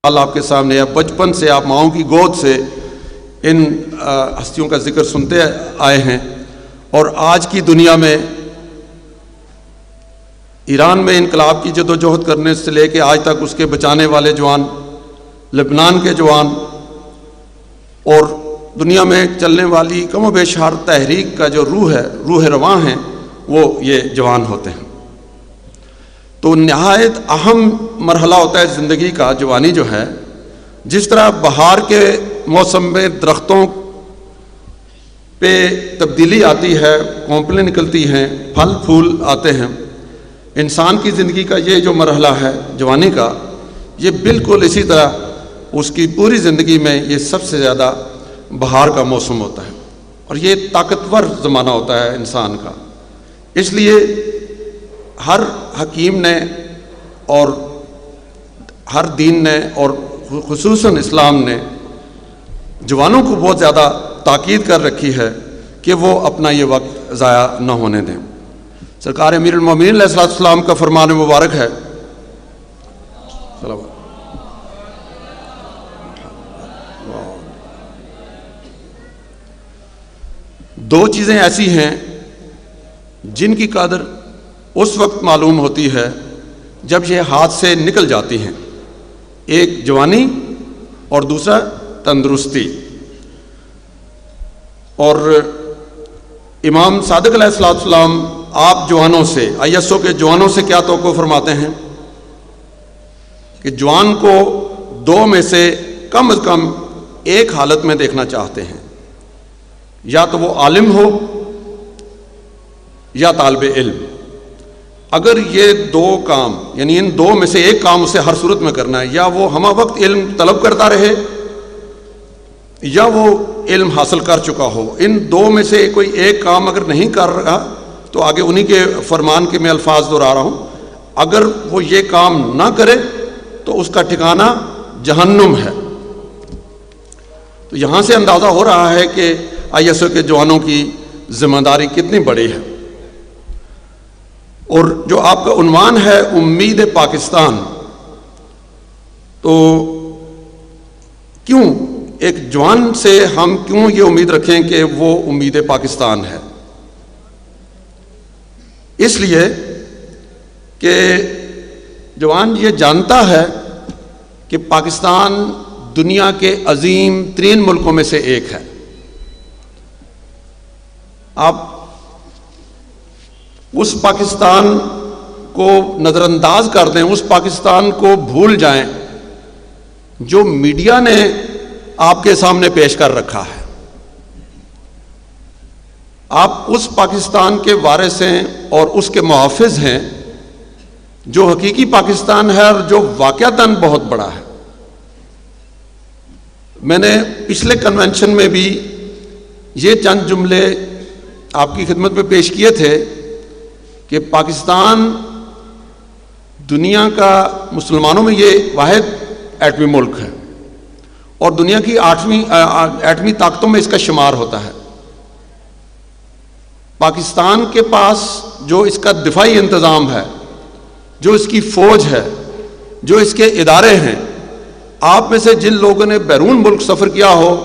آپ کے سامنے ہے، بچپن سے آپ ماؤں کی گود سے ان ہستیوں کا ذکر سنتے آئے ہیں، اور آج کی دنیا میں ایران میں انقلاب کی جدوجہد کرنے سے لے کے آج تک اس کے بچانے والے جوان، لبنان کے جوان، اور دنیا میں چلنے والی کم و بیش ہر تحریک کا جو روح ہے، روح رواں ہیں، وہ یہ جوان ہوتے ہیں۔ تو نہایت اہم مرحلہ ہوتا ہے زندگی کا جوانی جو ہے۔ جس طرح بہار کے موسم میں درختوں پہ تبدیلی آتی ہے، کونپلیں نکلتی ہیں، پھل پھول آتے ہیں، انسان کی زندگی کا یہ جو مرحلہ ہے جوانی کا، یہ بالکل اسی طرح اس کی پوری زندگی میں یہ سب سے زیادہ بہار کا موسم ہوتا ہے، اور یہ طاقتور زمانہ ہوتا ہے انسان کا۔ اس لیے ہر حکیم نے اور ہر دین نے اور خصوصاً اسلام نے جوانوں کو بہت زیادہ تاکید کر رکھی ہے کہ وہ اپنا یہ وقت ضائع نہ ہونے دیں۔ سرکار امیر المومنین علیہ السلام کا فرمان مبارک ہے، دو چیزیں ایسی ہیں جن کی قدر اس وقت معلوم ہوتی ہے جب یہ ہاتھ سے نکل جاتی ہیں، ایک جوانی اور دوسرا تندرستی۔ اور امام صادق علیہ السلام آپ جوانوں سے، ISO کے جوانوں سے کیا توقع فرماتے ہیں کہ جوان کو دو میں سے کم از کم ایک حالت میں دیکھنا چاہتے ہیں، یا تو وہ عالم ہو یا طالب علم۔ اگر یہ دو کام، یعنی ان دو میں سے ایک کام اسے ہر صورت میں کرنا ہے، یا وہ ہمہ وقت علم طلب کرتا رہے یا وہ علم حاصل کر چکا ہو، ان دو میں سے کوئی ایک کام اگر نہیں کر رہا تو آگے انہی کے فرمان کے میں الفاظ دہرا رہا ہوں، اگر وہ یہ کام نہ کرے تو اس کا ٹھکانہ جہنم ہے۔ تو یہاں سے اندازہ ہو رہا ہے کہ ISO کے جوانوں کی ذمہ داری کتنی بڑی ہے۔ اور جو آپ کا عنوان ہے امید پاکستان، تو کیوں ایک جوان سے ہم کیوں یہ امید رکھیں کہ وہ امید پاکستان ہے؟ اس لیے کہ جوان یہ جانتا ہے کہ پاکستان دنیا کے عظیم ترین ملکوں میں سے ایک ہے۔ آپ اس پاکستان کو نظر انداز کر دیں، اس پاکستان کو بھول جائیں جو میڈیا نے آپ کے سامنے پیش کر رکھا ہے۔ آپ اس پاکستان کے وارث ہیں اور اس کے محافظ ہیں جو حقیقی پاکستان ہے اور جو واقعتاً بہت بڑا ہے۔ میں نے پچھلے کنونشن میں بھی یہ چند جملے آپ کی خدمت میں پیش کیے تھے کہ پاکستان دنیا کا، مسلمانوں میں یہ واحد ایٹمی ملک ہے اور دنیا کی ایٹمی طاقتوں میں اس کا شمار ہوتا ہے۔ پاکستان کے پاس جو اس کا دفاعی انتظام ہے، جو اس کی فوج ہے، جو اس کے ادارے ہیں، آپ میں سے جن لوگوں نے بیرون ملک سفر کیا ہو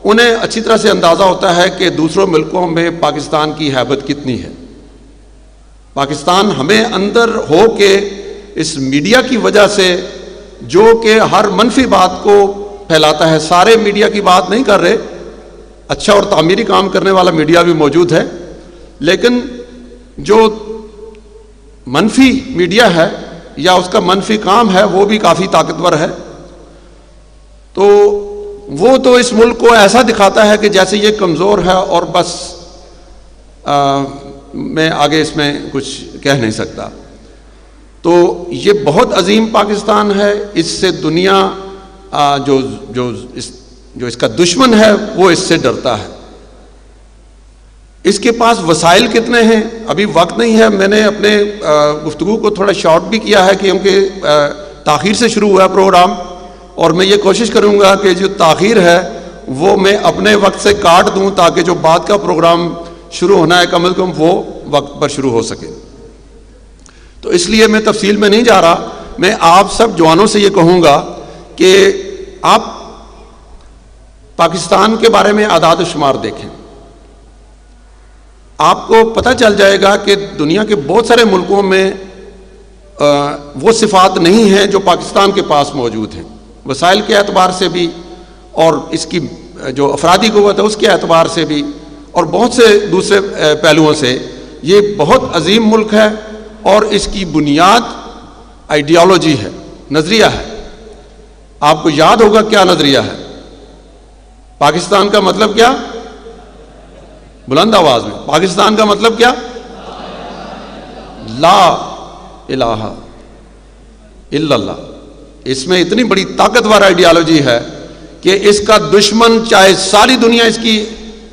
انہیں اچھی طرح سے اندازہ ہوتا ہے کہ دوسروں ملکوں میں پاکستان کی ہیبت کتنی ہے۔ پاکستان ہمیں اندر ہو کے اس میڈیا کی وجہ سے جو کہ ہر منفی بات کو پھیلاتا ہے، سارے میڈیا کی بات نہیں کر رہے، اچھا اور تعمیری کام کرنے والا میڈیا بھی موجود ہے، لیکن جو منفی میڈیا ہے یا اس کا منفی کام ہے وہ بھی کافی طاقتور ہے۔ تو وہ تو اس ملک کو ایسا دکھاتا ہے کہ جیسے یہ کمزور ہے اور بس میں آگے اس میں کچھ کہہ نہیں سکتا۔ تو یہ بہت عظیم پاکستان ہے، اس سے دنیا جو اس کا دشمن ہے وہ اس سے ڈرتا ہے۔ اس کے پاس وسائل کتنے ہیں، ابھی وقت نہیں ہے، میں نے اپنے گفتگو کو تھوڑا شارٹ بھی کیا ہے کیونکہ تاخیر سے شروع ہوا پروگرام، اور میں یہ کوشش کروں گا کہ جو تاخیر ہے وہ میں اپنے وقت سے کاٹ دوں تاکہ جو بعد کا پروگرام شروع ہونا ہے کم از کم وہ وقت پر شروع ہو سکے۔ تو اس لیے میں تفصیل میں نہیں جا رہا، میں آپ سب جوانوں سے یہ کہوں گا کہ کہ آپ پاکستان کے بارے میں اعداد و شمار دیکھیں، آپ کو پتہ چل جائے گا کہ دنیا کے بہت سارے ملکوں میں وہ صفات نہیں ہیں جو پاکستان کے پاس موجود ہیں، وسائل کے اعتبار سے بھی اور اس کی جو افرادی قوت ہے اس کے اعتبار سے بھی اور بہت سے دوسرے پہلوؤں سے۔ یہ بہت عظیم ملک ہے اور اس کی بنیاد آئیڈیالوجی ہے، نظریہ ہے۔ آپ کو یاد ہوگا کیا نظریہ ہے؟ پاکستان کا مطلب کیا؟ بلند آواز میں، پاکستان کا مطلب کیا؟ لا الہ الا اللہ۔ اس میں اتنی بڑی طاقتور آئیڈیالوجی ہے کہ اس کا دشمن، چاہے ساری دنیا اس کی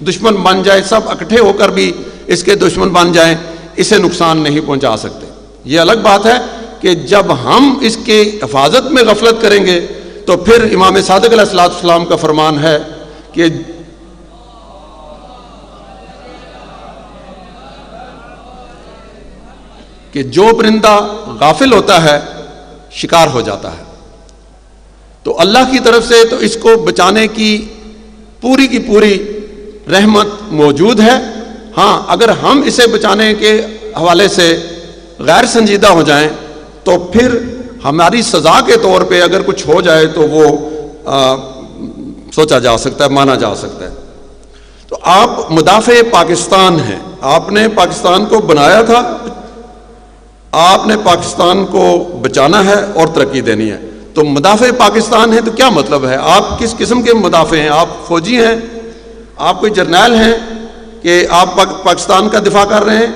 دشمن بن جائے، سب اکٹھے ہو کر بھی اس کے دشمن بن جائیں، اسے نقصان نہیں پہنچا سکتے۔ یہ الگ بات ہے کہ جب ہم اس کی حفاظت میں غفلت کریں گے تو پھر امام صادق علیہ السلام کا فرمان ہے کہ جو پرندہ غافل ہوتا ہے شکار ہو جاتا ہے۔ تو اللہ کی طرف سے تو اس کو بچانے کی پوری رحمت موجود ہے۔ ہاں، اگر ہم اسے بچانے کے حوالے سے غیر سنجیدہ ہو جائیں تو پھر ہماری سزا کے طور پہ اگر کچھ ہو جائے تو وہ سوچا جا سکتا ہے، مانا جا سکتا ہے۔ تو آپ مدافع پاکستان ہیں، آپ نے پاکستان کو بنایا تھا، آپ نے پاکستان کو بچانا ہے اور ترقی دینی ہے۔ تو مدافع پاکستان ہے تو کیا مطلب ہے؟ آپ کس قسم کے مدافع ہیں؟ آپ فوجی ہیں؟ آپ کوئی جرنیل ہیں کہ آپ پاکستان کا دفاع کر رہے ہیں؟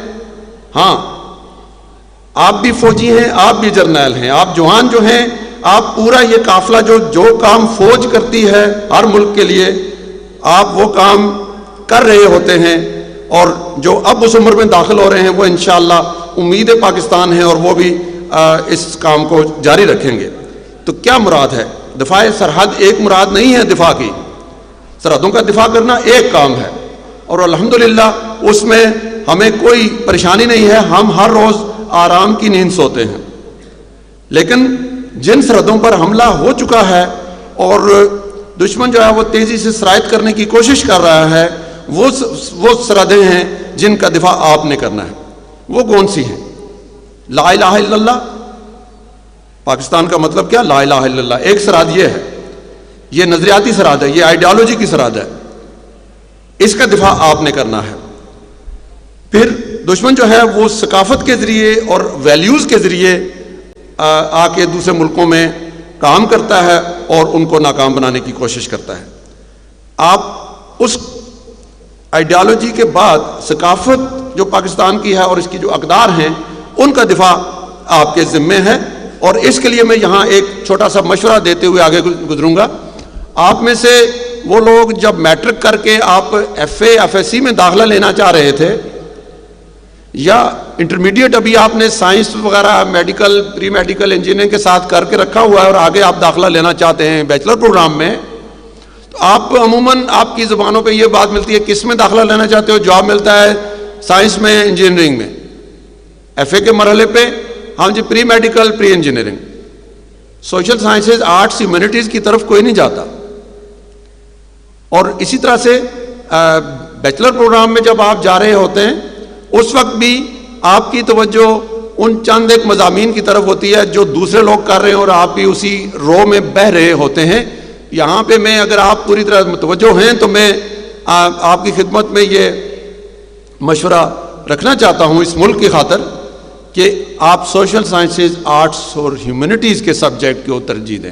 ہاں، آپ بھی فوجی ہیں، آپ بھی جرنیل ہیں، آپ جوان جو ہیں، آپ پورا یہ قافلہ جو کام فوج کرتی ہے ہر ملک کے لیے، آپ وہ کام کر رہے ہوتے ہیں، اور جو اب اس عمر میں داخل ہو رہے ہیں وہ انشاءاللہ امید پاکستان ہے اور وہ بھی اس کام کو جاری رکھیں گے۔ تو کیا مراد ہے؟ دفاع سرحد ایک مراد نہیں ہے دفاع کی، سرحدوں کا دفاع کرنا ایک کام ہے اور الحمدللہ اس میں ہمیں کوئی پریشانی نہیں ہے، ہم ہر روز آرام کی نیند سوتے ہیں۔ لیکن جن سرحدوں پر حملہ ہو چکا ہے اور دشمن جو ہے وہ تیزی سے سرایت کرنے کی کوشش کر رہا ہے، وہ سرحدیں ہیں جن کا دفاع آپ نے کرنا ہے۔ وہ کون سی ہیں؟ لا الہ الا اللہ۔ پاکستان کا مطلب کیا؟ لا الہ الا اللہ۔ ایک سرحد یہ ہے، یہ نظریاتی سرحد ہے، یہ آئیڈیالوجی کی سرحد ہے، اس کا دفاع آپ نے کرنا ہے۔ پھر دشمن جو ہے وہ ثقافت کے ذریعے اور ویلیوز کے ذریعے آ کے دوسرے ملکوں میں کام کرتا ہے اور ان کو ناکام بنانے کی کوشش کرتا ہے۔ آپ اس آئیڈیالوجی کے بعد ثقافت جو پاکستان کی ہے اور اس کی جو اقدار ہیں ان کا دفاع آپ کے ذمے ہے، اور اس کے لیے میں یہاں ایک چھوٹا سا مشورہ دیتے ہوئے آگے گزروں گا۔ آپ میں سے وہ لوگ جب میٹرک کر کے آپ F A F S C میں داخلہ لینا چاہ رہے تھے، یا انٹرمیڈیٹ ابھی آپ نے سائنس وغیرہ میڈیکل پری میڈیکل انجینئرنگ کے ساتھ کر کے رکھا ہوا ہے اور آگے آپ داخلہ لینا چاہتے ہیں بیچلر پروگرام میں، تو آپ عموماً آپ کی زبانوں پہ یہ بات ملتی ہے کس میں داخلہ لینا چاہتے ہو؟ جواب ملتا ہے سائنس میں، انجینئرنگ میں۔ ایف اے کے مرحلے پہ ہاں جی pre medical pre engineering, social sciences arts humanities کی طرف کوئی نہیں جاتا۔ اور اسی طرح سے بیچلر پروگرام میں جب آپ جا رہے ہوتے ہیں اس وقت بھی آپ کی توجہ ان چند ایک مضامین کی طرف ہوتی ہے جو دوسرے لوگ کر رہے ہیں اور آپ بھی اسی رو میں بہہ رہے ہوتے ہیں۔ یہاں پہ میں اگر آپ پوری طرح متوجہ ہیں تو میں آپ کی خدمت میں یہ مشورہ رکھنا چاہتا ہوں اس ملک کی خاطر کہ آپ سوشل سائنسز، آرٹس اور ہیومینٹیز کے سبجیکٹ کو ترجیح دیں۔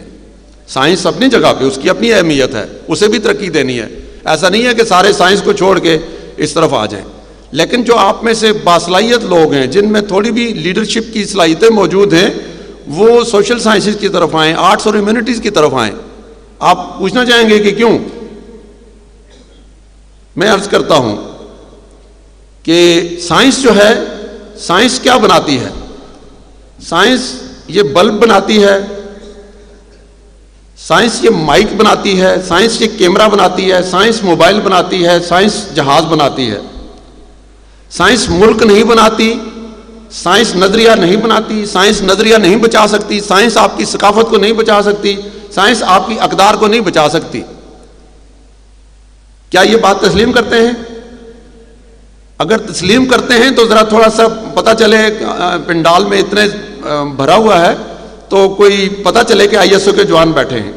سائنس اپنی جگہ پہ، اس کی اپنی اہمیت ہے، اسے بھی ترقی دینی ہے۔ ایسا نہیں ہے کہ سارے سائنس کو چھوڑ کے اس طرف آ جائیں، لیکن جو آپ میں سے باصلاحیت لوگ ہیں جن میں تھوڑی بھی لیڈرشپ کی صلاحیتیں موجود ہیں وہ سوشل سائنسز کی طرف آئیں، آرٹس اور ہیومینٹیز کی طرف آئیں۔ آپ پوچھنا چاہیں گے کہ کیوں؟ میں عرض کرتا ہوں کہ سائنس جو ہے، سائنس کیا بناتی ہے؟ سائنس یہ بلب بناتی ہے، سائنس یہ مائک بناتی ہے، سائنس یہ کیمرہ بناتی ہے، سائنس موبائل بناتی ہے، سائنس جہاز بناتی ہے۔ سائنس ملک نہیں بناتی، سائنس نظریہ نہیں بناتی، سائنس نظریہ نہیں بچا سکتی، سائنس آپ کی ثقافت کو نہیں بچا سکتی، سائنس آپ کی اقدار کو نہیں بچا سکتی. کیا یہ بات تسلیم کرتے ہیں؟ اگر تسلیم کرتے ہیں تو ذرا تھوڑا سا پتہ چلے، پنڈال میں اتنے بھرا ہوا ہے تو کوئی پتہ چلے کہ آئی ایس او کے جوان بیٹھے ہیں.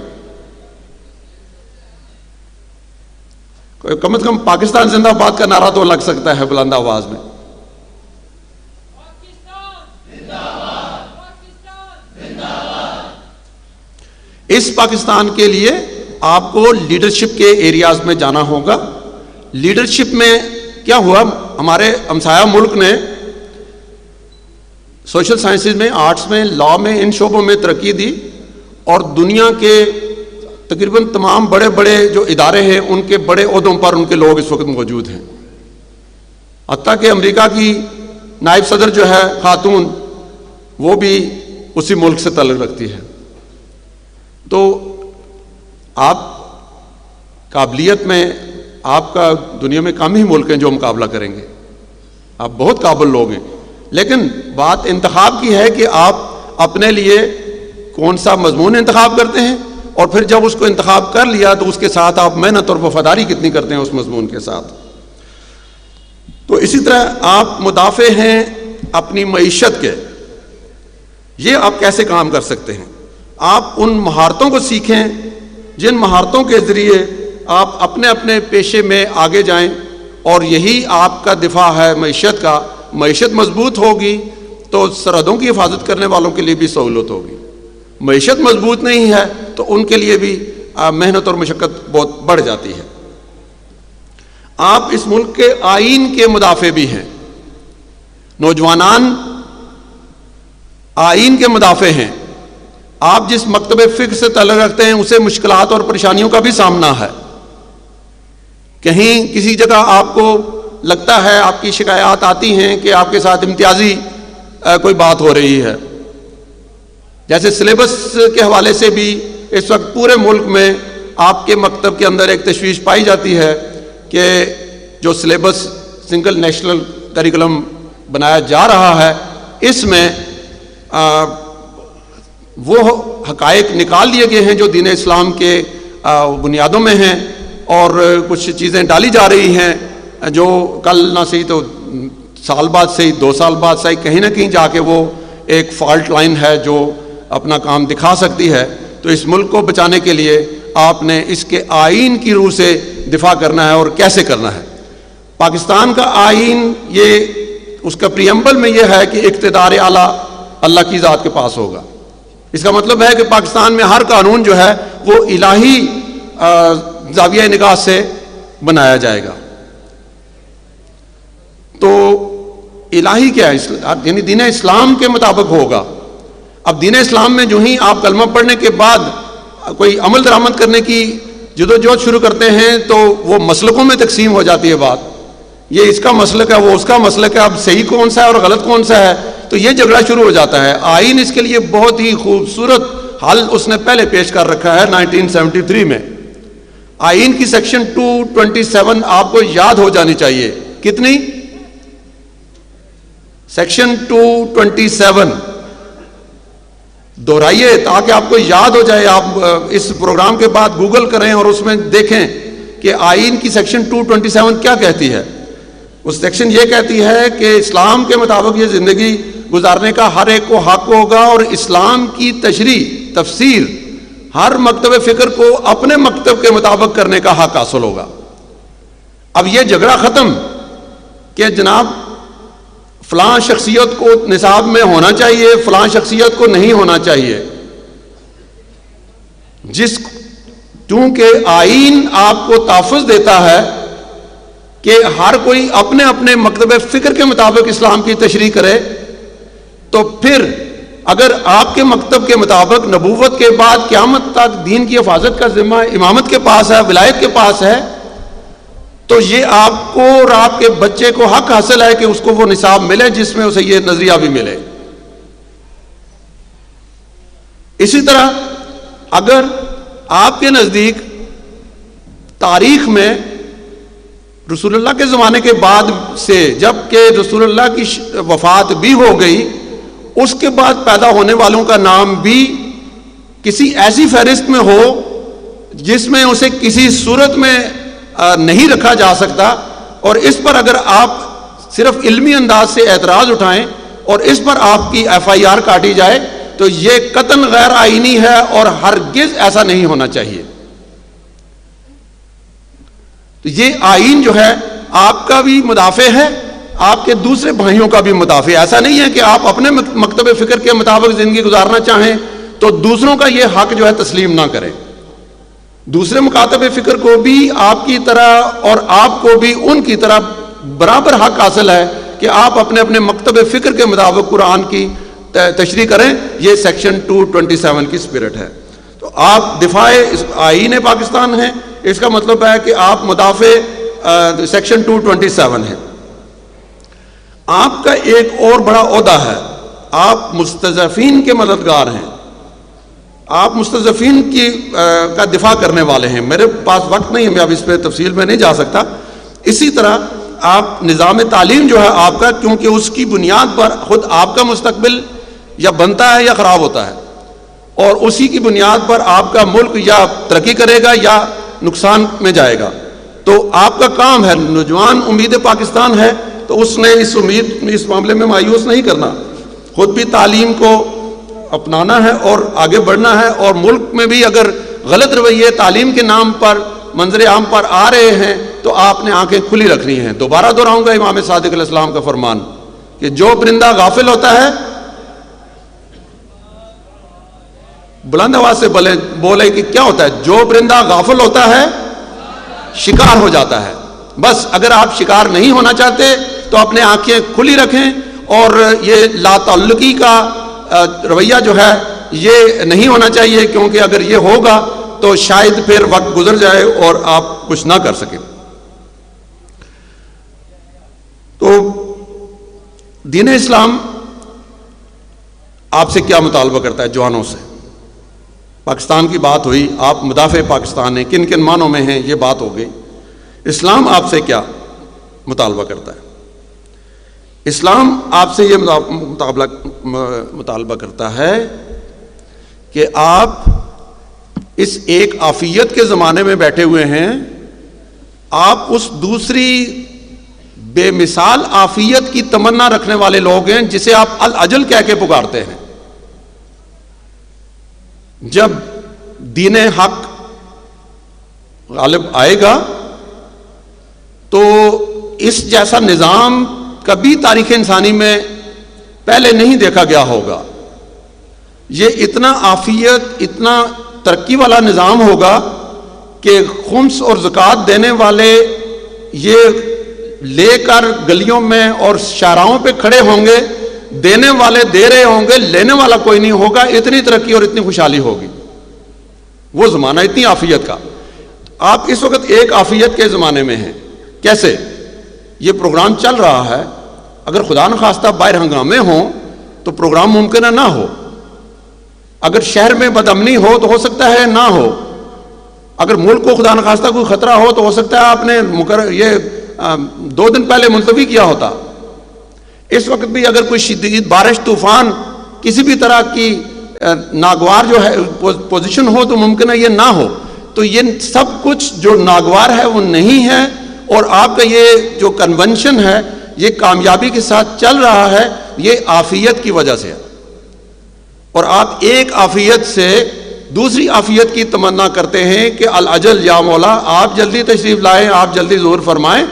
کم از کم پاکستان زندہ باد کا نعرہ تو لگ سکتا ہے بلند آواز میں. اس پاکستان کے لیے آپ کو لیڈرشپ کے ایریاز میں جانا ہوگا. لیڈرشپ میں کیا ہوا، ہمارے ہمسایہ ملک نے سوشل سائنسز میں، آرٹس میں، لا میں، ان شعبوں میں ترقی دی، اور دنیا کے تقریباً تمام بڑے بڑے جو ادارے ہیں ان کے بڑے عہدوں پر ان کے لوگ اس وقت موجود ہیں. حتیٰ کہ امریکہ کی نائب صدر جو ہے خاتون، وہ بھی اسی ملک سے تعلق رکھتی ہے. تو آپ قابلیت میں آپ کا دنیا میں کم ہی ملک ہیں جو مقابلہ کریں گے، آپ بہت قابل لوگ ہیں. لیکن بات انتخاب کی ہے کہ آپ اپنے لیے کون سا مضمون انتخاب کرتے ہیں، اور پھر جب اس کو انتخاب کر لیا تو اس کے ساتھ آپ محنت اور وفاداری کتنی کرتے ہیں اس مضمون کے ساتھ. تو اسی طرح آپ مدافع ہیں اپنی معیشت کے. یہ آپ کیسے کام کر سکتے ہیں؟ آپ ان مہارتوں کو سیکھیں جن مہارتوں کے ذریعے آپ اپنے اپنے پیشے میں آگے جائیں، اور یہی آپ کا دفاع ہے معیشت کا. معیشت مضبوط ہوگی تو سرحدوں کی حفاظت کرنے والوں کے لیے بھی سہولت ہوگی. معیشت مضبوط نہیں ہے تو ان کے لیے بھی محنت اور مشقت بہت بڑھ جاتی ہے. آپ اس ملک کے آئین کے مدافع بھی ہیں. نوجوانان آئین کے مدافع ہیں. آپ جس مکتب فقہ سے تعلق رکھتے ہیں اسے مشکلات اور پریشانیوں کا بھی سامنا ہے. کہیں کسی جگہ آپ کو لگتا ہے، آپ کی شکایات آتی ہیں کہ آپ کے ساتھ امتیازی کوئی بات ہو رہی ہے. جیسے سلیبس کے حوالے سے بھی اس وقت پورے ملک میں آپ کے مکتب کے اندر ایک تشویش پائی جاتی ہے کہ جو سلیبس سنگل نیشنل کریکولم بنایا جا رہا ہے اس میں وہ حقائق نکال لیے گئے ہیں جو دین اسلام کے بنیادوں میں ہیں، اور کچھ چیزیں ڈالی جا رہی ہیں جو کل نہ صحیح تو سال بعد صحیح، 2 سال بعد صحیح، کہیں نہ کہیں جا کے وہ ایک فالٹ لائن ہے جو اپنا کام دکھا سکتی ہے. تو اس ملک کو بچانے کے لیے آپ نے اس کے آئین کی روح سے دفاع کرنا ہے. اور کیسے کرنا ہے؟ پاکستان کا آئین یہ اس کا پریمبل میں یہ ہے کہ اقتدار اعلیٰ اللہ کی ذات کے پاس ہوگا. اس کا مطلب ہے کہ پاکستان میں ہر قانون جو ہے وہ الہی زاویہ نگاہ سے بنایا جائے گا. تو الہی کیا ہے؟ یعنی دین اسلام کے مطابق ہوگا. اب دین اسلام میں جو ہی آپ کلمہ پڑھنے کے بعد کوئی عمل درآمد کرنے کی جدوجہد شروع کرتے ہیں تو وہ مسلکوں میں تقسیم ہو جاتی ہے بات. یہ اس کا مسلک ہے، وہ اس کا مسلک ہے، اب صحیح کون سا ہے اور غلط کون سا ہے، تو یہ جھگڑا شروع ہو جاتا ہے. آئین اس کے لیے بہت ہی خوبصورت حل اس نے پہلے پیش کر رکھا ہے 1973 میں. آئین کی سیکشن 227 آپ کو یاد ہو جانی چاہیے. کتنی؟ سیکشن 227 دہرائیے تاکہ آپ کو یاد ہو جائے. آپ اس پروگرام کے بعد گوگل کریں اور اس میں دیکھیں کہ آئین کی سیکشن 227 کیا کہتی ہے. اس سیکشن یہ کہتی ہے کہ اسلام کے مطابق یہ زندگی گزارنے کا ہر ایک کو حق ہوگا، اور اسلام کی تشریح تفسیر ہر مکتب فکر کو اپنے مکتب کے مطابق کرنے کا حق حاصل ہوگا. اب یہ جھگڑا ختم کہ جناب فلاں شخصیت کو نصاب میں ہونا چاہیے، فلاں شخصیت کو نہیں ہونا چاہیے. چونکہ آئین آپ کو تحفظ دیتا ہے کہ ہر کوئی اپنے اپنے مکتب فکر کے مطابق اسلام کی تشریح کرے، تو پھر اگر آپ کے مکتب کے مطابق نبوت کے بعد قیامت تک دین کی حفاظت کا ذمہ امامت کے پاس ہے، ولایت کے پاس ہے، تو یہ آپ کو اور آپ کے بچے کو حق حاصل ہے کہ اس کو وہ نصاب ملے جس میں اسے یہ نظریہ بھی ملے. اسی طرح اگر آپ کے نزدیک تاریخ میں رسول اللہ کے زمانے کے بعد سے، جب کہ رسول اللہ کی وفات بھی ہو گئی، اس کے بعد پیدا ہونے والوں کا نام بھی کسی ایسی فہرست میں ہو جس میں اسے کسی صورت میں نہیں رکھا جا سکتا، اور اس پر اگر آپ صرف علمی انداز سے اعتراض اٹھائیں اور اس پر آپ کی FIR کاٹی جائے تو یہ قطعاً غیر آئینی ہے اور ہرگز ایسا نہیں ہونا چاہیے۔ تو یہ آئین جو ہے آپ کا بھی مدافع ہے، آپ کے دوسرے بھائیوں کا بھی مدافع ہے۔ ایسا نہیں ہے کہ آپ اپنے مکتب فکر کے مطابق زندگی گزارنا چاہیں تو دوسروں کا یہ حق جو ہے تسلیم نہ کریں۔ دوسرے مکاتب فکر کو بھی آپ کی طرح اور آپ کو بھی ان کی طرح برابر حق حاصل ہے کہ آپ اپنے اپنے مکتب فکر کے مطابق قرآن کی تشریح کریں۔ یہ سیکشن 227 کی اسپرٹ ہے۔ تو آپ دفاع آئین پاکستان ہیں، اس کا مطلب ہے کہ آپ مدافع سیکشن 227 ہے۔ آپ کا ایک اور بڑا عہدہ ہے، آپ مستضعفین کے مددگار ہیں، آپ مستضعفین کی کا دفاع کرنے والے ہیں۔ میرے پاس وقت نہیں ہے، میں اب اس پہ تفصیل میں نہیں جا سکتا۔ اسی طرح آپ نظام تعلیم جو ہے آپ کا، کیونکہ اس کی بنیاد پر خود آپ کا مستقبل یا بنتا ہے یا خراب ہوتا ہے، اور اسی کی بنیاد پر آپ کا ملک یا ترقی کرے گا یا نقصان میں جائے گا۔ تو آپ کا کام ہے، نوجوان امید پاکستان ہے، تو اس نے اس معاملے میں مایوس نہیں کرنا، خود بھی تعلیم کو اپنانا ہے اور آگے بڑھنا ہے، اور ملک میں بھی اگر غلط رویے تعلیم کے نام پر منظر عام پر آ رہے ہیں تو آپ نے آنکھیں کھلی رکھنی ہیں۔ دوبارہ دہراؤں گا امام صادق علیہ السلام کا فرمان کہ جو پرندہ غافل ہوتا ہے، بلند آواز سے بولے کہ کیا ہوتا ہے؟ جو پرندہ غافل ہوتا ہے شکار ہو جاتا ہے۔ بس اگر آپ شکار نہیں ہونا چاہتے تو اپنے آنکھیں کھلی رکھیں، اور یہ لا تعلقی کا رویہ جو ہے یہ نہیں ہونا چاہیے، کیونکہ اگر یہ ہوگا تو شاید پھر وقت گزر جائے اور آپ کچھ نہ کر سکیں۔ تو دین اسلام آپ سے کیا مطالبہ کرتا ہے؟ جوانوں سے پاکستان کی بات ہوئی، آپ مدافع پاکستان ہیں، کن کن معنوں میں ہیں یہ بات ہو گئی۔ اسلام آپ سے کیا مطالبہ کرتا ہے؟ اسلام آپ سے یہ مطالبہ کرتا ہے کہ آپ اس ایک عافیت کے زمانے میں بیٹھے ہوئے ہیں، آپ اس دوسری بے مثال عافیت کی تمنا رکھنے والے لوگ ہیں جسے آپ الاجل کہہ کے پکارتے ہیں۔ جب دین حق غالب آئے گا تو اس جیسا نظام کبھی تاریخ انسانی میں پہلے نہیں دیکھا گیا ہوگا۔ یہ اتنا عافیت، اتنا ترقی والا نظام ہوگا کہ خمس اور زکوٰۃ دینے والے یہ لے کر گلیوں میں اور شاہراہوں پہ کھڑے ہوں گے، دینے والے دے رہے ہوں گے، لینے والا کوئی نہیں ہوگا۔ اتنی ترقی اور اتنی خوشحالی ہوگی، وہ زمانہ اتنی عافیت کا۔ آپ اس وقت ایک عافیت کے زمانے میں ہیں۔ کیسے؟ یہ پروگرام چل رہا ہے، اگر خدا نخواستہ باہر ہنگامے ہوں تو پروگرام ممکن ہے نہ ہو، اگر شہر میں بدامنی ہو سکتا ہے نہ ہو، اگر ملک کو خدا نخواستہ کوئی خطرہ ہو تو ہو سکتا ہے آپ نے یہ 2 دن پہلے ملتوی کیا ہوتا۔ اس وقت بھی اگر کوئی شدید بارش، طوفان، کسی بھی طرح کی ناگوار جو ہے پوزیشن ہو تو ممکن ہے یہ نہ ہو۔ تو یہ سب کچھ جو ناگوار ہے وہ نہیں ہے، اور آپ کا یہ جو کنونشن ہے یہ کامیابی کے ساتھ چل رہا ہے، یہ عافیت کی وجہ سے ہے۔ اور آپ ایک عافیت سے دوسری عافیت کی تمنا کرتے ہیں کہ الاجل یا مولا آپ جلدی تشریف لائیں، آپ جلدی ظہور فرمائیں،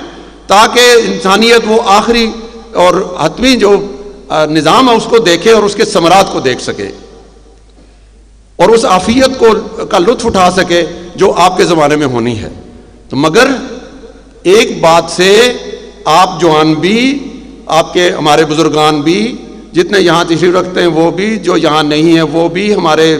تاکہ انسانیت وہ آخری اور حتمی جو نظام ہے اس کو دیکھے اور اس کے ثمرات کو دیکھ سکے، اور اس عافیت کا لطف اٹھا سکے جو آپ کے زمانے میں ہونی ہے۔ تو مگر ایک بات سے آپ جوان بھی، آپ کے ہمارے بزرگان بھی، جتنے یہاں تشریف رکھتے ہیں وہ بھی، جو یہاں نہیں ہیں وہ بھی، ہمارے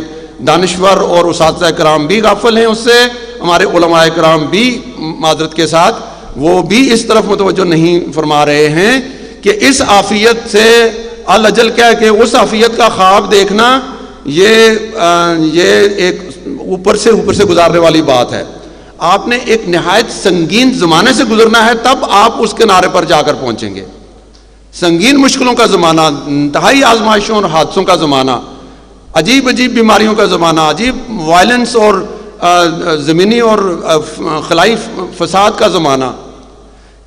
دانشور اور اساتذہ کرام بھی غافل ہیں اس سے، ہمارے علماء کرام بھی معذرت کے ساتھ وہ بھی اس طرف متوجہ نہیں فرما رہے ہیں کہ اس عافیت سے الاجل کہہ کے اس عافیت کا خواب دیکھنا یہ ایک اوپر سے گزارنے والی بات ہے۔ آپ نے ایک نہایت سنگین زمانے سے گزرنا ہے، تب آپ اس کنارے پر جا کر پہنچیں گے۔ سنگین مشکلوں کا زمانہ، انتہائی آزمائشوں اور حادثوں کا زمانہ، عجیب عجیب بیماریوں کا زمانہ، عجیب وائلنس اور زمینی اور خلائی فساد کا زمانہ.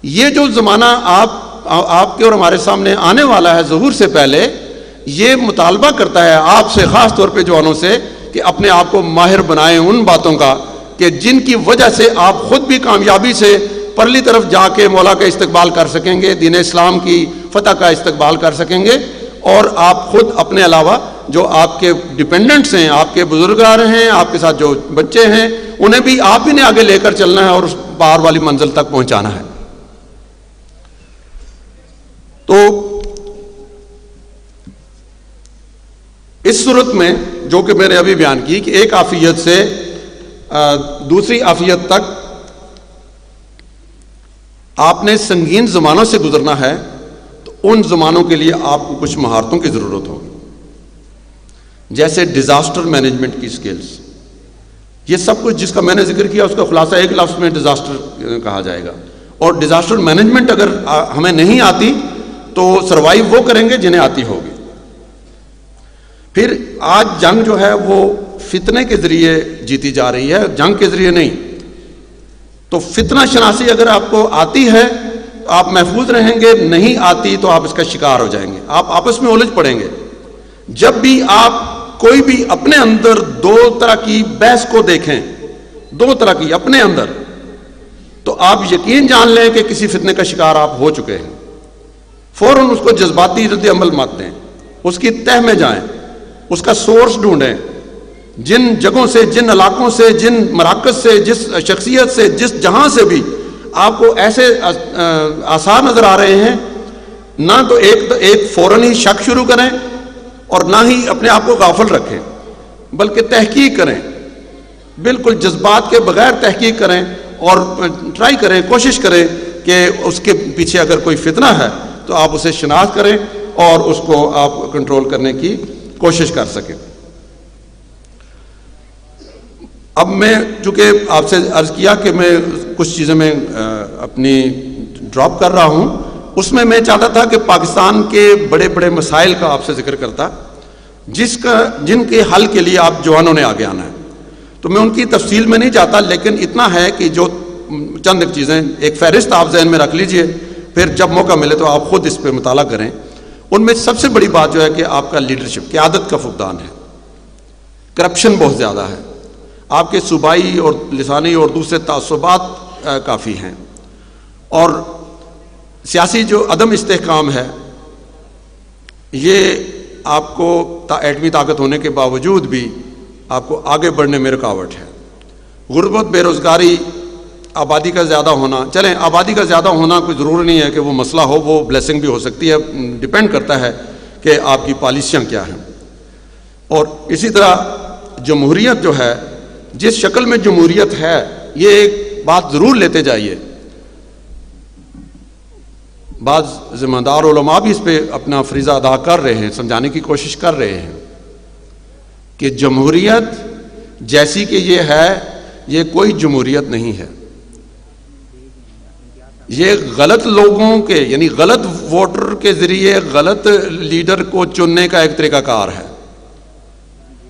یہ جو زمانہ آپ کے اور ہمارے سامنے آنے والا ہے ظہور سے پہلے، یہ مطالبہ کرتا ہے آپ سے، خاص طور پہ جوانوں سے، کہ اپنے آپ کو ماہر بنائیں ان باتوں کا کہ جن کی وجہ سے آپ خود بھی کامیابی سے پرلی طرف جا کے مولا کا استقبال کر سکیں گے، دین اسلام کی فتح کا استقبال کر سکیں گے، اور آپ خود اپنے علاوہ جو آپ کے ڈپینڈنٹس ہیں، آپ کے بزرگار ہیں، آپ کے ساتھ جو بچے ہیں، انہیں بھی آپ ہی نے آگے لے کر چلنا ہے اور اس پار والی منزل تک پہنچانا ہے. تو اس صورت میں جو کہ میں نے ابھی بیان کی کہ ایک عافیت سے دوسری عافیت تک آپ نے سنگین زمانوں سے گزرنا ہے، تو ان زمانوں کے لیے آپ کو کچھ مہارتوں کی ضرورت ہوگی، جیسے ڈیزاسٹر مینجمنٹ کی سکلز. یہ سب کچھ جس کا میں نے ذکر کیا اس کا خلاصہ ایک لفظ میں ڈیزاسٹر کہا جائے گا. اور ڈیزاسٹر مینجمنٹ اگر ہمیں نہیں آتی تو سروائیو وہ کریں گے جنہیں آتی ہوگی. پھر آج جنگ جو ہے وہ فتنے کے ذریعے جیتی جا رہی ہے، جنگ کے ذریعے نہیں. تو فتنہ شناسی اگر آپ کو آتی ہے تو آپ محفوظ رہیں گے، نہیں آتی تو آپ اس کا شکار ہو جائیں گے، آپ آپس میں الجھ پڑیں گے. جب بھی آپ کوئی بھی اپنے اندر دو طرح کی بحث کو دیکھیں، دو طرح کی اپنے اندر، تو آپ یقین جان لیں کہ کسی فتنے کا شکار آپ ہو چکے ہیں. فوراً اس کو جذباتی رد عمل مت دیں، اس کی تہ میں جائیں، اس کا سورس ڈھونڈیں. جن جگہوں سے، جن علاقوں سے، جن مراکز سے، جس شخصیت سے، جس جہاں سے بھی آپ کو ایسے آثار نظر آ رہے ہیں، نہ تو ایک فوراً ہی شک شروع کریں اور نہ ہی اپنے آپ کو غافل رکھیں، بلکہ تحقیق کریں، بالکل جذبات کے بغیر تحقیق کریں اور ٹرائی کریں، کوشش کریں کہ اس کے پیچھے اگر کوئی فتنہ ہے تو آپ اسے شناخت کریں اور اس کو آپ کنٹرول کرنے کی کوشش کر سکیں. اب میں چونکہ آپ سے عرض کیا کہ میں کچھ چیزیں میں اپنی ڈراپ کر رہا ہوں، اس میں چاہتا تھا کہ پاکستان کے بڑے بڑے مسائل کا آپ سے ذکر کرتا، جن کے حل کے لیے آپ جوانوں نے آگے آنا ہے. تو میں ان کی تفصیل میں نہیں جاتا، لیکن اتنا ہے کہ جو چند ایک چیزیں، ایک فہرست آپ ذہن میں رکھ لیجئے، پھر جب موقع ملے تو آپ خود اس پہ مطالعہ کریں. ان میں سب سے بڑی بات جو ہے کہ آپ کا لیڈرشپ، قیادت کا فقدان ہے. کرپشن بہت زیادہ ہے، آپ کے صوبائی اور لسانی اور دوسرے تعصبات کافی ہیں، اور سیاسی جو عدم استحکام ہے یہ آپ کو ایٹمی طاقت ہونے کے باوجود بھی آپ کو آگے بڑھنے میں رکاوٹ ہے. غربت، بے روزگاری، آبادی کا زیادہ ہونا، چلیں آبادی کا زیادہ ہونا کوئی ضروری نہیں ہے کہ وہ مسئلہ ہو، وہ بلیسنگ بھی ہو سکتی ہے، ڈیپینڈ کرتا ہے کہ آپ کی پالیسیاں کیا ہیں. اور اسی طرح جمہوریت جو ہے، جس شکل میں جمہوریت ہے، یہ ایک بات ضرور لیتے جائیے، بعض ذمہ دار علماء بھی اس پہ اپنا فریضہ ادا کر رہے ہیں، سمجھانے کی کوشش کر رہے ہیں کہ جمہوریت جیسی کہ یہ ہے، یہ کوئی جمہوریت نہیں ہے. یہ غلط لوگوں کے، یعنی غلط ووٹر کے ذریعے غلط لیڈر کو چننے کا ایک طریقہ کار ہے.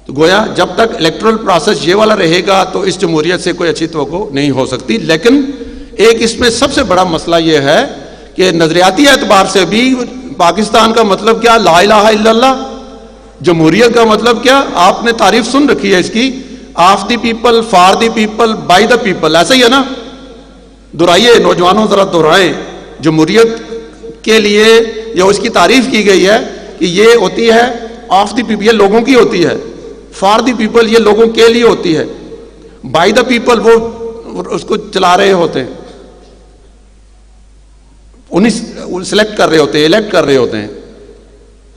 تو گویا جب تک الیکٹرل پروسیس یہ والا رہے گا تو اس جمہوریت سے کوئی اچھی توقع نہیں ہو سکتی. لیکن ایک اس میں سب سے بڑا مسئلہ یہ ہے کہ نظریاتی اعتبار سے بھی پاکستان کا مطلب کیا؟ لا الہ الا اللہ. جمہوریت کا مطلب کیا؟ آپ نے تعریف سن رکھی ہے اس کی، of the people, for the people, by the people. ایسا ہی ہے نا؟ دہرائیے نوجوانوں، ذرا دہرائیں. جمہوریت کے لیے جو اس کی تعریف کی گئی ہے کہ یہ ہوتی ہے آف دی پیپل، یہ لوگوں کی ہوتی ہے. فار دی پیپل یہ لوگوں کے لیے ہوتی ہے. بائی دا پیپل وہ اس کو چلا رہے ہوتے ہیں، انہیں سلیکٹ کر رہے ہوتے ہیں، الیکٹ کر رہے ہوتے ہیں.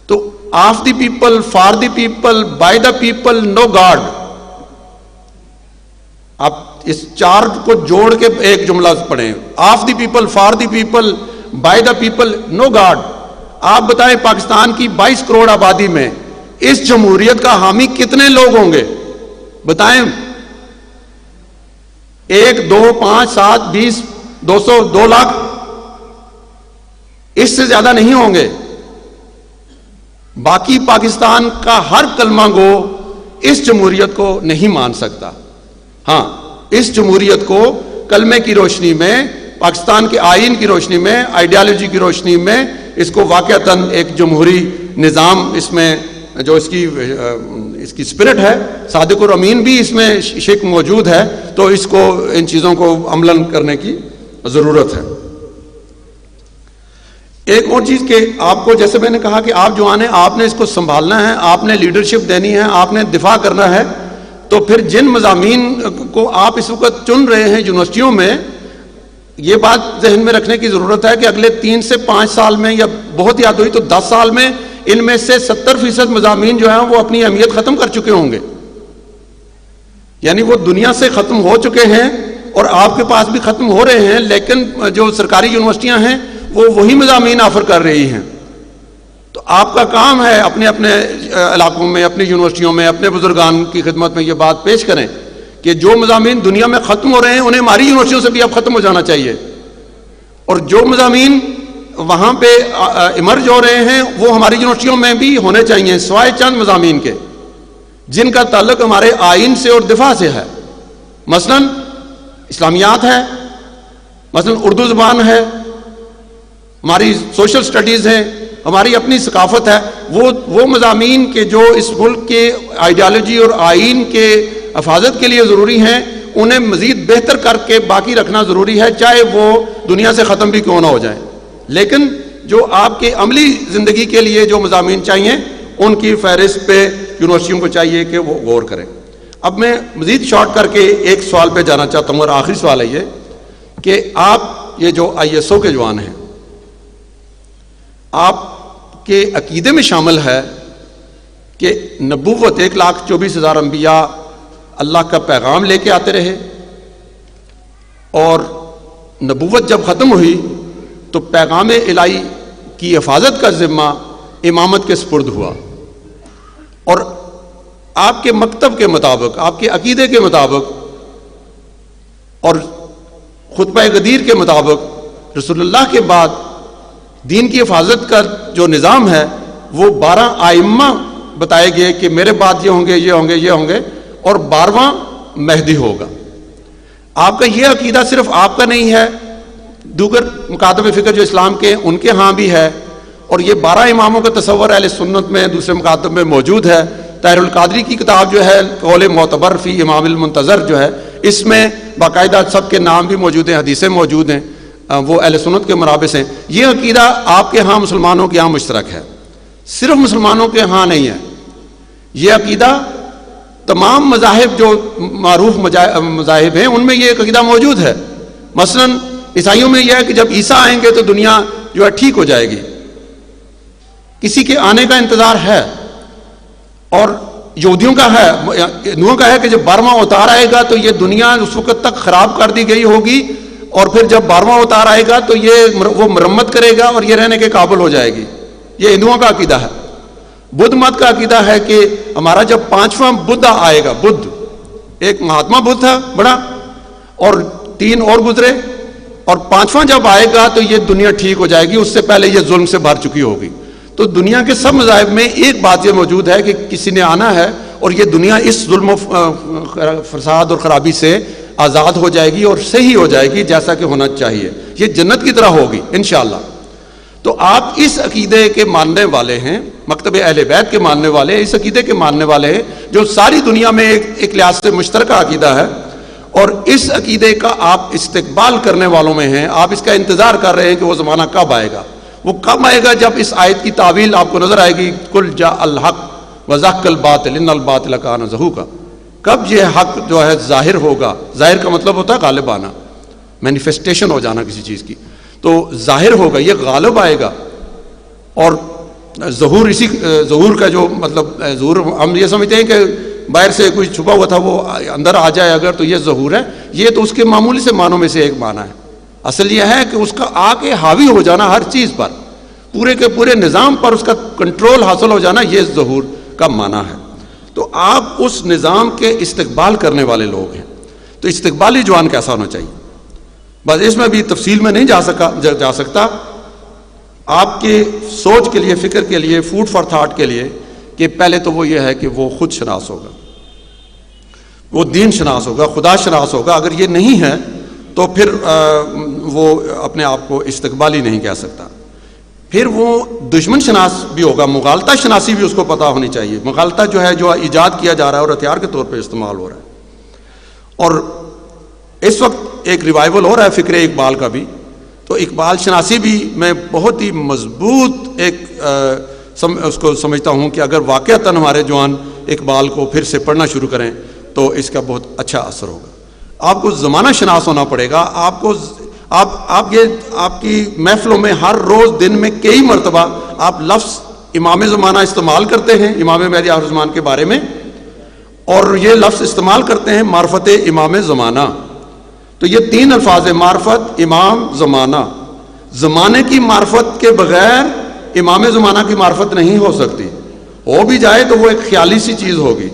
تو of the people, for the people, by the people, no God. آپ اس چار کو جوڑ کے ایک جملہ پڑھیں، of the people, for the people, by the people, no God. آپ بتائیں پاکستان کی 22 کروڑ آبادی میں اس جمہوریت کا حامی کتنے لوگ ہوں گے؟ بتائیں. 1 2 5 7 20 200 2 لاکھ، اس سے زیادہ نہیں ہوں گے. باقی پاکستان کا ہر کلمہ گو اس جمہوریت کو نہیں مان سکتا. ہاں، اس جمہوریت کو کلمے کی روشنی میں، پاکستان کے آئین کی روشنی میں، آئیڈیالوجی کی روشنی میں اس کو واقعتاً ایک جمہوری نظام، اس میں جو اس کی اسپرٹ ہے، صادق اور امین بھی اس میں شک موجود ہے، تو اس کو ان چیزوں کو عملاً کرنے کی ضرورت ہے. ایک اور چیز کہ آپ کو، جیسے میں نے کہا کہ آپ جوان ہیں، آپ نے اس کو سنبھالنا ہے، آپ نے لیڈرشپ دینی ہے، آپ نے دفاع کرنا ہے. تو پھر جن مضامین کو آپ اس وقت چن رہے ہیں یونیورسٹیوں میں، یہ بات ذہن میں رکھنے کی ضرورت ہے کہ اگلے 3 سے 5 سال میں، یا بہت یاد ہوئی تو 10 سال میں، ان میں سے 70% مضامین جو ہیں وہ اپنی اہمیت ختم کر چکے ہوں گے. یعنی وہ دنیا سے ختم ہو چکے ہیں اور آپ کے پاس بھی ختم ہو رہے ہیں، لیکن جو سرکاری یونیورسٹیاں ہیں وہ وہی مضامین آفر کر رہی ہیں. تو آپ کا کام ہے اپنے اپنے علاقوں میں، اپنی یونیورسٹیوں میں، اپنے بزرگان کی خدمت میں یہ بات پیش کریں کہ جو مضامین دنیا میں ختم ہو رہے ہیں انہیں ہماری یونیورسٹیوں سے بھی اب ختم ہو جانا چاہیے، اور جو مضامین وہاں پہ ایمرج ہو رہے ہیں وہ ہماری یونیورسٹیوں میں بھی ہونے چاہیے، سوائے چند مضامین کے جن کا تعلق ہمارے آئین سے اور دفاع سے ہے. مثلاً اسلامیات ہے، مثلاً اردو زبان ہے، ہماری سوشل سٹڈیز ہیں، ہماری اپنی ثقافت ہے. وہ مضامین کے جو اس ملک کے آئیڈیالوجی اور آئین کے حفاظت کے لیے ضروری ہیں، انہیں مزید بہتر کر کے باقی رکھنا ضروری ہے، چاہے وہ دنیا سے ختم بھی کیوں نہ ہو جائیں. لیکن جو آپ کے عملی زندگی کے لیے جو مضامین چاہیے ان کی فہرست پہ یونیورسٹیوں کو چاہیے کہ وہ غور کریں. اب میں مزید شارٹ کر کے ایک سوال پہ جانا چاہتا ہوں، اور آخری سوال ہے یہ کہ آپ یہ جو ISO کے جوان ہیں، آپ کے عقیدے میں شامل ہے کہ نبوت 1,24,000 انبیاء اللہ کا پیغام لے کے آتے رہے، اور نبوت جب ختم ہوئی تو پیغام الہی کی حفاظت کا ذمہ امامت کے سپرد ہوا، اور آپ کے مکتب کے مطابق، آپ کے عقیدے کے مطابق اور خطبہ غدیر کے مطابق رسول اللہ کے بعد دین کی حفاظت کا جو نظام ہے وہ 12 آئمہ بتائے گئے کہ میرے بعد یہ ہوں گے، یہ ہوں گے، یہ ہوں گے، اور 12واں مہدی ہوگا. آپ کا یہ عقیدہ صرف آپ کا نہیں ہے، دیگر مکاتب فکر جو اسلام کے ان کے ہاں بھی ہے، اور یہ 12 اماموں کا تصور اہل سنت میں دوسرے مکاتب میں موجود ہے. طاہر القادری کی کتاب جو ہے قول معتبر فی امام المنتظر جو ہے، اس میں باقاعدہ سب کے نام بھی موجود ہیں، حدیثیں موجود ہیں، وہ اہل سنت کے مرابط ہیں. یہ عقیدہ آپ کے ہاں مسلمانوں کے ہاں مشترک ہے، صرف مسلمانوں کے ہاں نہیں ہے. یہ عقیدہ تمام مذاہب جو معروف مذاہب ہیں ان میں یہ عقیدہ موجود ہے. مثلاً عیسائیوں میں یہ ہے کہ جب عیسیٰ آئیں گے تو دنیا جو ہے ٹھیک ہو جائے گی، کسی کے آنے کا انتظار ہے. اور یہودیوں کا ہے، ہندوؤں کا ہے کہ جب 12واں اوتار آئے گا تو یہ دنیا اس وقت تک خراب کر دی گئی ہوگی، اور پھر جب 12واں اوتار آئے گا تو وہ مرمت کرے گا اور یہ رہنے کے قابل ہو جائے گی. یہ ہندوؤں کا عقیدہ ہے. بدھ مت کا عقیدہ ہے کہ ہمارا جب 5واں بدھ آئے گا، بدھ ایک مہاتما بدھ تھا بڑا، اور 3 اور گزرے، اور 5واں جب آئے گا تو یہ دنیا ٹھیک ہو جائے گی، اس سے پہلے یہ ظلم سے بھر چکی ہوگی. تو دنیا کے سب مذاہب میں ایک بات یہ موجود ہے کہ کسی نے آنا ہے اور یہ دنیا اس ظلم و فساد اور خرابی سے آزاد ہو جائے گی اور صحیح ہو جائے گی جیسا کہ ہونا چاہیے، یہ جنت کی طرح ہوگی انشاءاللہ. تو آپ اس عقیدے کے ماننے والے ہیں، مکتب اہل بیت کے ماننے والے ہیں، اس عقیدے کے ماننے والے ہیں جو ساری دنیا میں ایک لحاظ سے مشترکہ عقیدہ ہے، اور اس عقیدے کا آپ استقبال کرنے والوں میں ہیں. آپ اس کا انتظار کر رہے ہیں کہ وہ زمانہ کب آئے گا. وہ کب آئے گا جب اس آیت کی تعویل آپ کو نظر آئے گی، کل جاء الحق وزهق الباطل ان الباطل کان زہوقا. کب یہ حق جو ہے ظاہر ہوگا. ظاہر کا مطلب ہوتا ہے غالب آنا، مینیفیسٹیشن ہو جانا کسی چیز کی. تو ظاہر ہوگا، یہ غالب آئے گا. اور ظہور، اسی ظہور کا جو مطلب ظہور ہم یہ سمجھتے ہیں کہ باہر سے کوئی چھپا ہوا تھا وہ اندر آ جائے اگر، تو یہ ظہور ہے. یہ تو اس کے معمولی سے معنوں میں سے ایک معنی ہے. اصل یہ ہے کہ اس کا آ کے حاوی ہو جانا ہر چیز پر، پورے کے پورے نظام پر اس کا کنٹرول حاصل ہو جانا، یہ ظہور کا معنی ہے. تو آپ اس نظام کے استقبال کرنے والے لوگ ہیں. تو استقبالی جوان کیسا ہونا چاہیے؟ بس اس میں بھی تفصیل میں نہیں جا سکتا. آپ کے سوچ کے لیے، فکر کے لیے، فوڈ فار تھاٹ کے لیے کہ پہلے تو وہ یہ ہے کہ وہ خود شناس ہوگا، وہ دین شناس ہوگا، خدا شناس ہوگا. اگر یہ نہیں ہے تو پھر وہ اپنے آپ کو استقبالی نہیں کہہ سکتا. پھر وہ دشمن شناس بھی ہوگا، مغالطہ شناسی بھی اس کو پتہ ہونی چاہیے. مغالطہ جو ہے جو ایجاد کیا جا رہا ہے اور ہتھیار کے طور پہ استعمال ہو رہا ہے. اور اس وقت ایک ریوائول ہو رہا ہے فکر اقبال کا بھی، تو اقبال شناسی بھی میں بہت ہی مضبوط ایک اس کو سمجھتا ہوں کہ اگر واقعتاً ہمارے جوان اقبال کو پھر سے پڑھنا شروع کریں تو اس کا بہت اچھا اثر ہوگا. آپ کو زمانہ شناس ہونا پڑے گا. آپ کو آپ کی محفلوں میں ہر روز دن میں کئی مرتبہ آپ لفظ امام زمانہ استعمال کرتے ہیں امام مہدی آخر الزمان کے بارے میں، اور یہ لفظ استعمال کرتے ہیں معرفت امام زمانہ. تو یہ تین الفاظ ہیں، معرفت، امام، زمانہ. زمانے کی معرفت کے بغیر امام زمانہ کی معرفت نہیں ہو سکتی. ہو بھی جائے تو وہ ایک خیالی سی چیز ہوگی.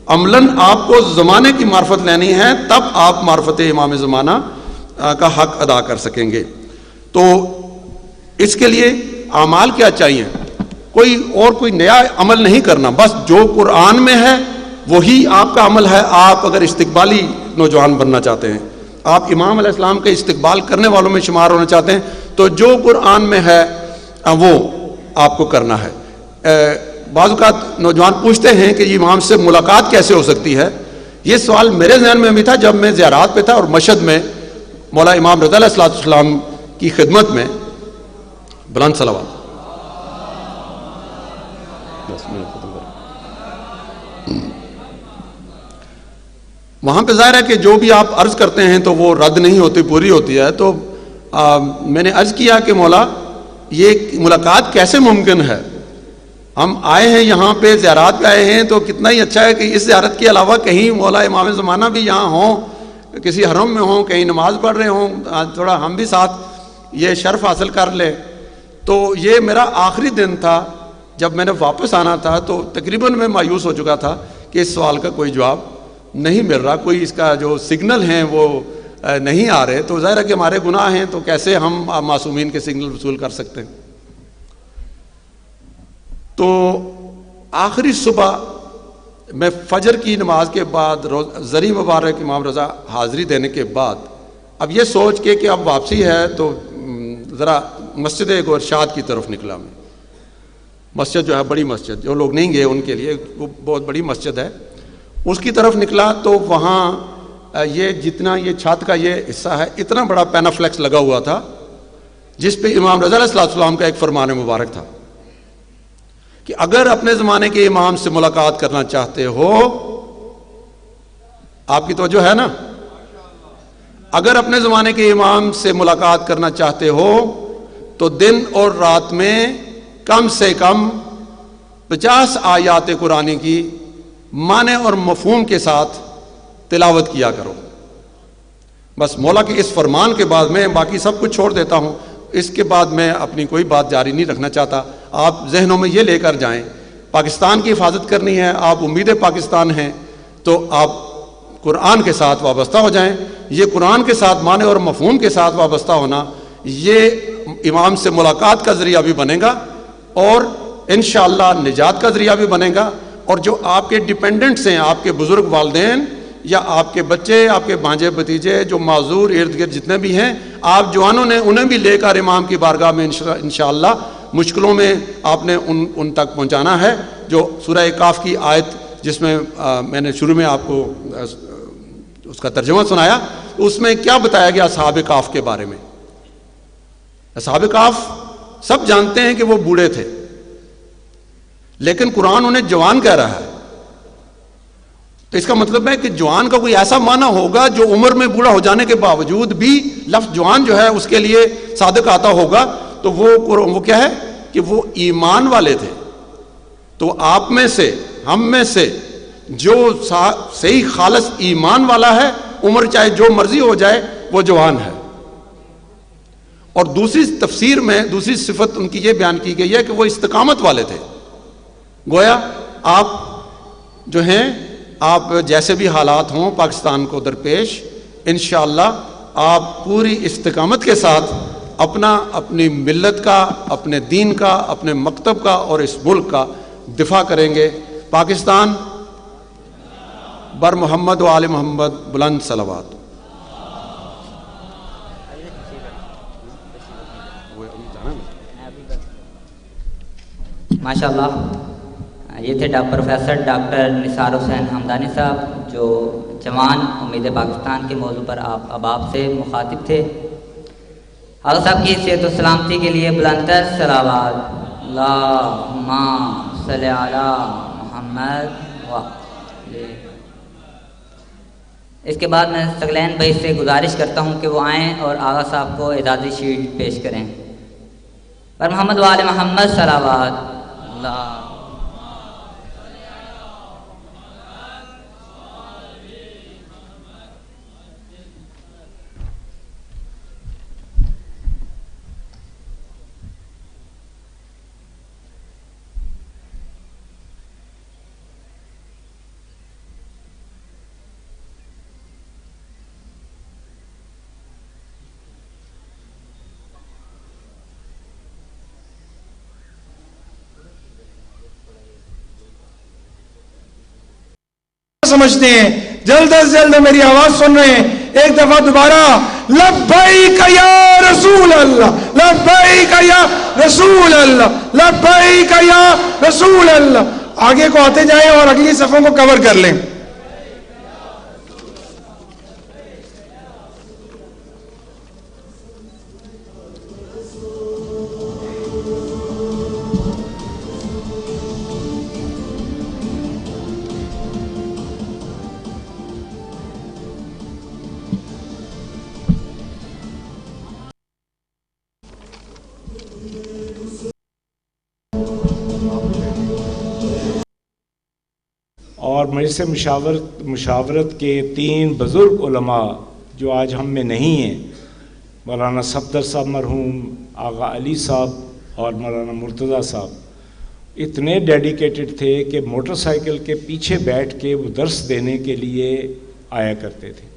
عملاً آپ کو زمانے کی معرفت لینی ہے، تب آپ معرفت امام زمانہ کا حق ادا کر سکیں گے. تو اس کے لیے اعمال کیا چاہیے؟ کوئی نیا عمل نہیں کرنا، بس جو قرآن میں ہے وہی آپ کا عمل ہے. آپ اگر استقبالی نوجوان بننا چاہتے ہیں، آپ امام علیہ السلام کے استقبال کرنے والوں میں شمار ہونا چاہتے ہیں، تو جو قرآن میں ہے وہ آپ کو کرنا ہے. بعض اوقات نوجوان پوچھتے ہیں کہ یہ امام سے ملاقات کیسے ہو سکتی ہے. یہ سوال میرے ذہن میں بھی تھا جب میں زیارات پہ تھا اور مشہد میں مولا امام رضا علیہ السلام کی خدمت میں. بلند صلوات. وہاں پہ ظاہر ہے کہ جو بھی آپ عرض کرتے ہیں تو وہ رد نہیں ہوتی، پوری ہوتی ہے. تو میں نے عرض کیا کہ مولا یہ ملاقات کیسے ممکن ہے؟ ہم آئے ہیں یہاں پہ زیارات پہ آئے ہیں، تو کتنا ہی اچھا ہے کہ اس زیارت کے علاوہ کہیں مولا امام زمانہ بھی یہاں ہوں، کسی حرم میں ہوں، کہیں نماز پڑھ رہے ہوں، تھوڑا ہم بھی ساتھ یہ شرف حاصل کر لیں. تو یہ میرا آخری دن تھا جب میں نے واپس آنا تھا، تو تقریباً میں مایوس ہو چکا تھا کہ اس سوال کا کوئی جواب نہیں مل رہا، کوئی اس کا جو سگنل ہیں وہ نہیں آ رہے. تو ظاہر ہے کہ ہمارے گناہ ہیں، تو کیسے ہم معصومین کے سگنل وصول کر سکتے ہیں. تو آخری صبح میں فجر کی نماز کے بعد زری مبارک امام رضا حاضری دینے کے بعد اب یہ سوچ کے کہ اب واپسی ہے تو ذرا مسجد ارشاد کی طرف نکلا. میں مسجد جو ہے بڑی مسجد، جو لوگ نہیں گئے ان کے لیے وہ بہت بڑی مسجد ہے، اس کی طرف نکلا. تو وہاں یہ جتنا یہ چھت کا یہ حصہ ہے اتنا بڑا پینافلیکس لگا ہوا تھا جس پہ امام رضا علیہ السلام کا ایک فرمان مبارک تھا کہ اگر اپنے زمانے کے امام سے ملاقات کرنا چاہتے ہو، آپ کی توجہ ہے نا، اگر اپنے زمانے کے امام سے ملاقات کرنا چاہتے ہو تو دن اور رات میں کم سے کم 50 آیات قرآنی کی معنی اور مفہوم کے ساتھ تلاوت کیا کرو. بس مولا کے اس فرمان کے بعد میں باقی سب کچھ چھوڑ دیتا ہوں. اس کے بعد میں اپنی کوئی بات جاری نہیں رکھنا چاہتا. آپ ذہنوں میں یہ لے کر جائیں، پاکستان کی حفاظت کرنی ہے، آپ امید پاکستان ہیں، تو آپ قرآن کے ساتھ وابستہ ہو جائیں. یہ قرآن کے ساتھ معنی اور مفہوم کے ساتھ وابستہ ہونا یہ امام سے ملاقات کا ذریعہ بھی بنے گا اور انشاءاللہ نجات کا ذریعہ بھی بنے گا. اور جو آپ کے ڈیپینڈنٹس ہیں، آپ کے بزرگ والدین یا آپ کے بچے، آپ کے بھانجے بھتیجے جو معذور ارد گرد جتنے بھی ہیں، آپ جوانوں نے انہیں بھی لے کر امام کی بارگاہ میں انشاءاللہ مشکلوں میں آپ نے ان تک پہنچانا ہے. جو سورہ کاف کی آیت جس میں میں نے شروع میں آپ کو اس کا ترجمہ سنایا، اس میں کیا بتایا گیا اصحاب کاف کے بارے میں. اصحاب کاف سب جانتے ہیں کہ وہ بوڑھے تھے، لیکن قرآن انہیں جوان کہہ رہا ہے. تو اس کا مطلب ہے کہ جوان کا کوئی ایسا معنی ہوگا جو عمر میں بوڑھا ہو جانے کے باوجود بھی لفظ جوان جو ہے اس کے لیے صادق آتا ہوگا. تو وہ کیا ہے کہ وہ ایمان والے تھے. تو آپ میں سے، ہم میں سے جو صحیح خالص ایمان والا ہے، عمر چاہے جو مرضی ہو جائے وہ جوان ہے. اور دوسری تفسیر میں دوسری صفت ان کی یہ بیان کی گئی ہے کہ وہ استقامت والے تھے. گویا آپ جو ہیں، آپ جیسے بھی حالات ہوں پاکستان کو درپیش، انشاءاللہ آپ پوری استقامت کے ساتھ اپنا، اپنی ملت کا، اپنے دین کا، اپنے مکتب کا اور اس ملک کا دفاع کریں گے۔ پاکستان بر محمد و آل محمد، بلند صلوات۔ ماشاءاللہ، یہ تھے پروفیسر ڈاکٹر نثار حسین حمدانی صاحب، جو جوان امید پاکستان کے موضوع پر آپ سے مخاطب تھے۔ آقا صاحب کی صحت و سلامتی کے لیے بلند تر صلوات۔ اللہم صلی علی محمد و اس کے بعد میں ثقلین بھائی سے گزارش کرتا ہوں کہ وہ آئیں اور آغا صاحب کو اعزازی شیلڈ پیش کریں۔ پر محمد و آل محمد صلوات۔ اللہ سمجھتے ہیں، جلد از جلد میری آواز سن رہے ہیں، ایک دفعہ دوبارہ لبیک یا رسول اللہ، لبیک یا رسول اللہ، لبیک یا رسول اللہ۔ آگے کو آتے جائیں اور اگلی صفوں کو کور کر لیں۔ اور مجلس مشاورت کے 3 بزرگ علماء جو آج ہم میں نہیں ہیں، مولانا صفدر صاحب مرحوم، آغا علی صاحب اور مولانا مرتضیٰ صاحب، اتنے ڈیڈیکیٹڈ تھے کہ موٹر سائیکل کے پیچھے بیٹھ کے وہ درس دینے کے لیے آیا کرتے تھے۔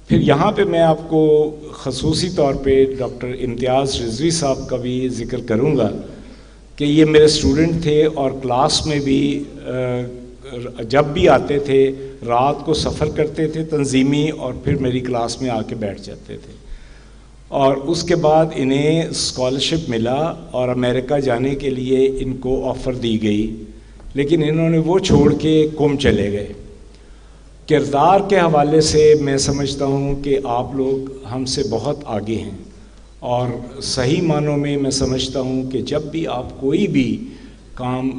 پھر یہاں پہ میں آپ کو خصوصی طور پہ ڈاکٹر امتیاز رضوی صاحب کا بھی ذکر کروں گا کہ یہ میرے اسٹوڈنٹ تھے اور کلاس میں بھی جب بھی آتے تھے رات کو سفر کرتے تھے تنظیمی، اور پھر میری کلاس میں آ کے بیٹھ جاتے تھے۔ اور اس کے بعد انہیں اسکالرشپ ملا اور امریکہ جانے کے لیے ان کو آفر دی گئی، لیکن انہوں نے وہ چھوڑ کے قم چلے گئے۔ کردار کے حوالے سے میں سمجھتا ہوں کہ آپ لوگ ہم سے بہت آگے ہیں، اور صحیح معنوں میں میں سمجھتا ہوں کہ جب بھی آپ کوئی بھی کام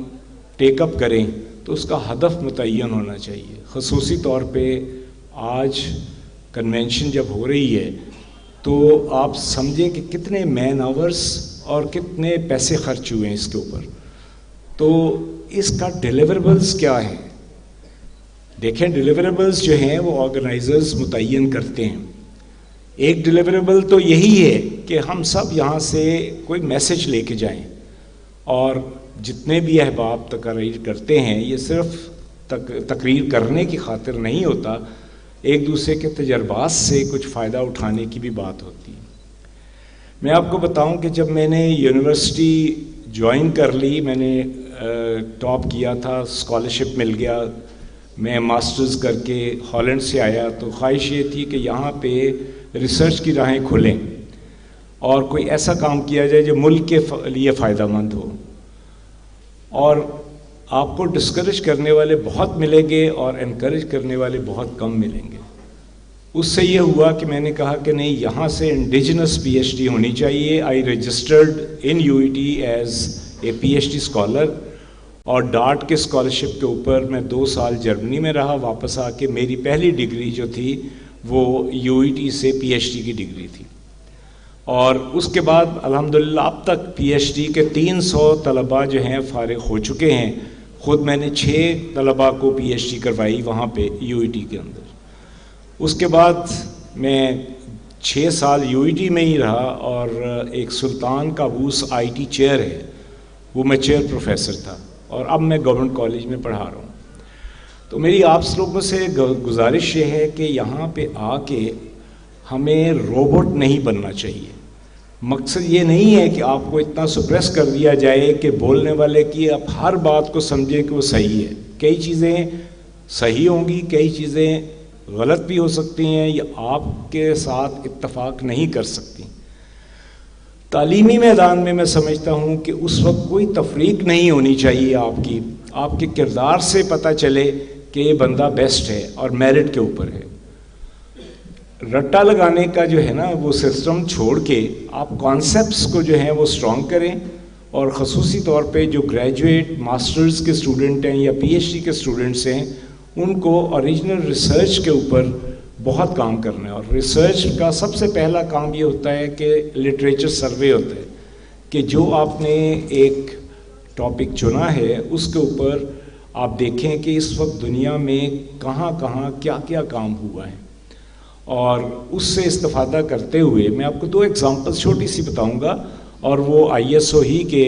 ٹیک اپ کریں تو اس کا ہدف متعین ہونا چاہیے۔ خصوصی طور پہ آج کنونشن جب ہو رہی ہے تو آپ سمجھیں کہ کتنے مین آورس اور کتنے پیسے خرچ ہوئے ہیں اس کے اوپر، تو اس کا ڈیلیوریبلز کیا ہیں؟ دیکھیں، ڈیلیوریبلز جو ہیں وہ آرگنائزرز متعین کرتے ہیں۔ ایک ڈیلیوریبل تو یہی ہے کہ ہم سب یہاں سے کوئی میسج لے کے جائیں، اور جتنے بھی احباب تقریر کرتے ہیں یہ صرف تقریر کرنے کی خاطر نہیں ہوتا، ایک دوسرے کے تجربات سے کچھ فائدہ اٹھانے کی بھی بات ہوتی ہے۔ میں آپ کو بتاؤں کہ جب میں نے یونیورسٹی جوائن کر لی، میں نے ٹاپ کیا تھا، اسکالرشپ مل گیا، میں ماسٹرز کر کے ہالینڈ سے آیا، تو خواہش یہ تھی کہ یہاں پہ ریسرچ کی راہیں کھلیں اور کوئی ایسا کام کیا جائے جو ملک کے لیے فائدہ مند ہو۔ اور آپ کو ڈسکریج کرنے والے بہت ملیں گے اور انکریج کرنے والے بہت کم ملیں گے۔ اس سے یہ ہوا کہ میں نے کہا کہ نہیں، یہاں سے انڈیجنس پی ایچ ڈی ہونی چاہیے۔ I registered in U E T as a P H D scholar, اور ڈارٹ کے اسکالرشپ کے اوپر میں 2 سال جرمنی میں رہا، واپس آ کے میری پہلی ڈگری جو تھی وہ یو ای ٹی سے پی ایچ ڈی کی ڈگری تھی، اور اس کے بعد الحمدللہ اب تک پی ایچ ڈی کے 300 طلباء جو ہیں فارغ ہو چکے ہیں۔ خود میں نے 6 طلباء کو پی ایچ ڈی کروائی وہاں پہ یو ای ٹی کے اندر۔ اس کے بعد میں 6 سال یو ای ٹی میں ہی رہا، اور ایک سلطان قابوس آئی ٹی چیئر ہے، وہ میں چیئر پروفیسر تھا، اور اب میں گورنمنٹ کالج میں پڑھا رہا ہوں۔ تو میری آپ لوگوں سے گزارش یہ ہے کہ یہاں پہ آ کے ہمیں روبوٹ نہیں بننا چاہیے۔ مقصد یہ نہیں ہے کہ آپ کو اتنا سپریس کر دیا جائے کہ بولنے والے کی آپ ہر بات کو سمجھیں کہ وہ صحیح ہے. کئی چیزیں صحیح ہوں گی, کئی چیزیں غلط بھی ہو سکتی ہیں, یا آپ کے ساتھ اتفاق نہیں کر سکتی. تعلیمی میدان میں سمجھتا ہوں کہ اس وقت کوئی تفریق نہیں ہونی چاہیے. آپ کے کردار سے پتہ چلے کہ یہ بندہ بیسٹ ہے اور میرٹ کے اوپر ہے. رٹا لگانے کا جو ہے نا وہ سسٹم چھوڑ کے آپ کانسیپٹس کو جو ہیں وہ اسٹرانگ کریں, اور خصوصی طور پہ جو گریجویٹ ماسٹرز کے اسٹوڈنٹ ہیں یا پی ایچ ڈی کے اسٹوڈنٹس ہیں ان کو اوریجنل ریسرچ کے اوپر بہت کام کرنا ہے. اور ریسرچ کا سب سے پہلا کام یہ ہوتا ہے کہ لٹریچر سروے ہوتا ہے, کہ جو آپ نے ایک ٹاپک چنا ہے اس کے اوپر آپ دیکھیں کہ اس وقت دنیا میں کہاں کہاں کیا کیا کام ہوا ہے, اور اس سے استفادہ کرتے ہوئے میں آپ کو 2 ایگزامپل چھوٹی سی بتاؤں گا. اور وہ ISO ہی کے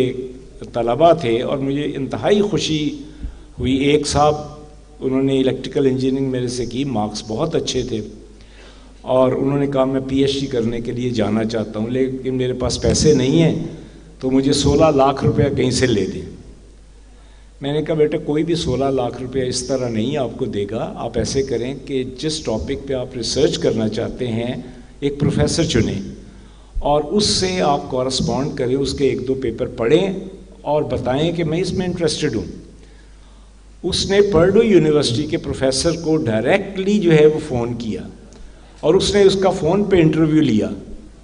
طلباء تھے, اور مجھے انتہائی خوشی ہوئی. ایک صاحب انہوں نے الیکٹریکل انجینئرنگ میرے سے کی, مارکس بہت اچھے تھے, اور انہوں نے کہا میں PhD کرنے کے لیے جانا چاہتا ہوں لیکن میرے پاس پیسے نہیں ہیں تو مجھے 16 لاکھ روپیہ کہیں سے لے دیں. میں نے کہا بیٹا کوئی بھی 16 لاکھ روپیہ اس طرح نہیں آپ کو دے گا. آپ ایسے کریں کہ جس ٹاپک پہ آپ ریسرچ کرنا چاہتے ہیں ایک پروفیسر چنیں, اور اس سے آپ کورسپونڈ کریں, اس کے 1-2 پیپر پڑھیں اور بتائیں کہ میں اس میں انٹرسٹڈ ہوں. اس نے پرڈو یونیورسٹی کے پروفیسر کو ڈائریکٹلی جو ہے وہ فون کیا, اور اس نے اس کا فون پہ انٹرویو لیا,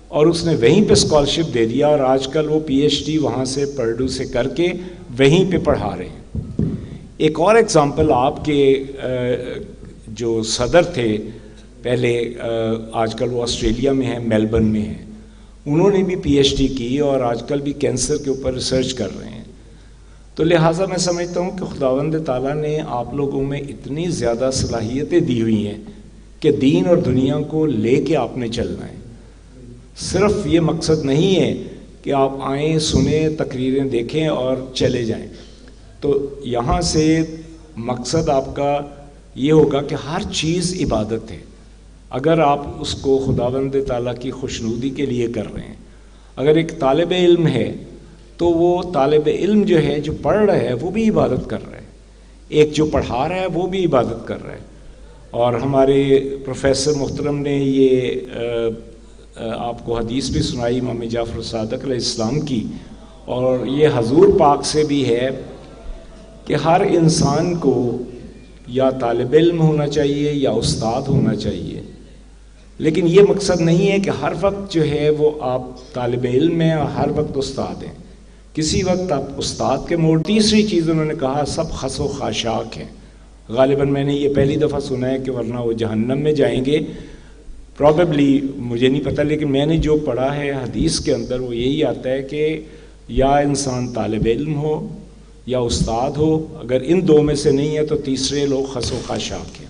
اور اس نے وہیں پہ اسکالرشپ دے دیا, اور آج کل وہ PhD وہاں سے پرڈو سے کر کے وہیں پہ پڑھا رہے ہیں. ایک اور ایگزامپل, آپ کے جو صدر تھے پہلے, آج کل وہ آسٹریلیا میں ہیں, میلبرن میں ہیں, انہوں نے بھی PhD کی اور آج کل بھی کینسر کے اوپر ریسرچ کر رہے ہیں. تو لہٰذا میں سمجھتا ہوں کہ خداوند تعالیٰ نے آپ لوگوں میں اتنی زیادہ صلاحیتیں دی ہوئی ہیں کہ دین اور دنیا کو لے کے آپ نے چلنا ہے. صرف یہ مقصد نہیں ہے کہ آپ آئیں, سنیں, تقریریں دیکھیں اور چلے جائیں. تو یہاں سے مقصد آپ کا یہ ہوگا کہ ہر چیز عبادت ہے. اگر آپ اس کو خداوند تعالیٰ کی خوشنودی کے لیے کر رہے ہیں. اگر ایک طالب علم ہے تو وہ طالب علم جو ہے جو پڑھ رہا ہے وہ بھی عبادت کر رہا ہے, ایک جو پڑھا رہا ہے وہ بھی عبادت کر رہا ہے. اور ہمارے پروفیسر محترم نے یہ آپ کو حدیث بھی سنائی امام جعفر صادق علیہ السلام کی, اور یہ حضور پاک سے بھی ہے کہ ہر انسان کو یا طالب علم ہونا چاہیے یا استاد ہونا چاہیے. لیکن یہ مقصد نہیں ہے کہ ہر وقت جو ہے وہ آپ طالب علم ہیں اور ہر وقت استاد ہیں. کسی وقت آپ استاد کے موڈ. تیسری چیز انہوں نے کہا سب خس و خاشاک ہیں. غالباً میں نے یہ پہلی دفعہ سنا ہے کہ ورنہ وہ جہنم میں جائیں گے. پرابیبلی مجھے نہیں پتہ, لیکن میں نے جو پڑھا ہے حدیث کے اندر وہ یہی آتا ہے کہ یا انسان طالب علم ہو یا استاد ہو, اگر ان 2 میں سے نہیں ہے تو تیسرے لوگ خس و خاشاک ہیں.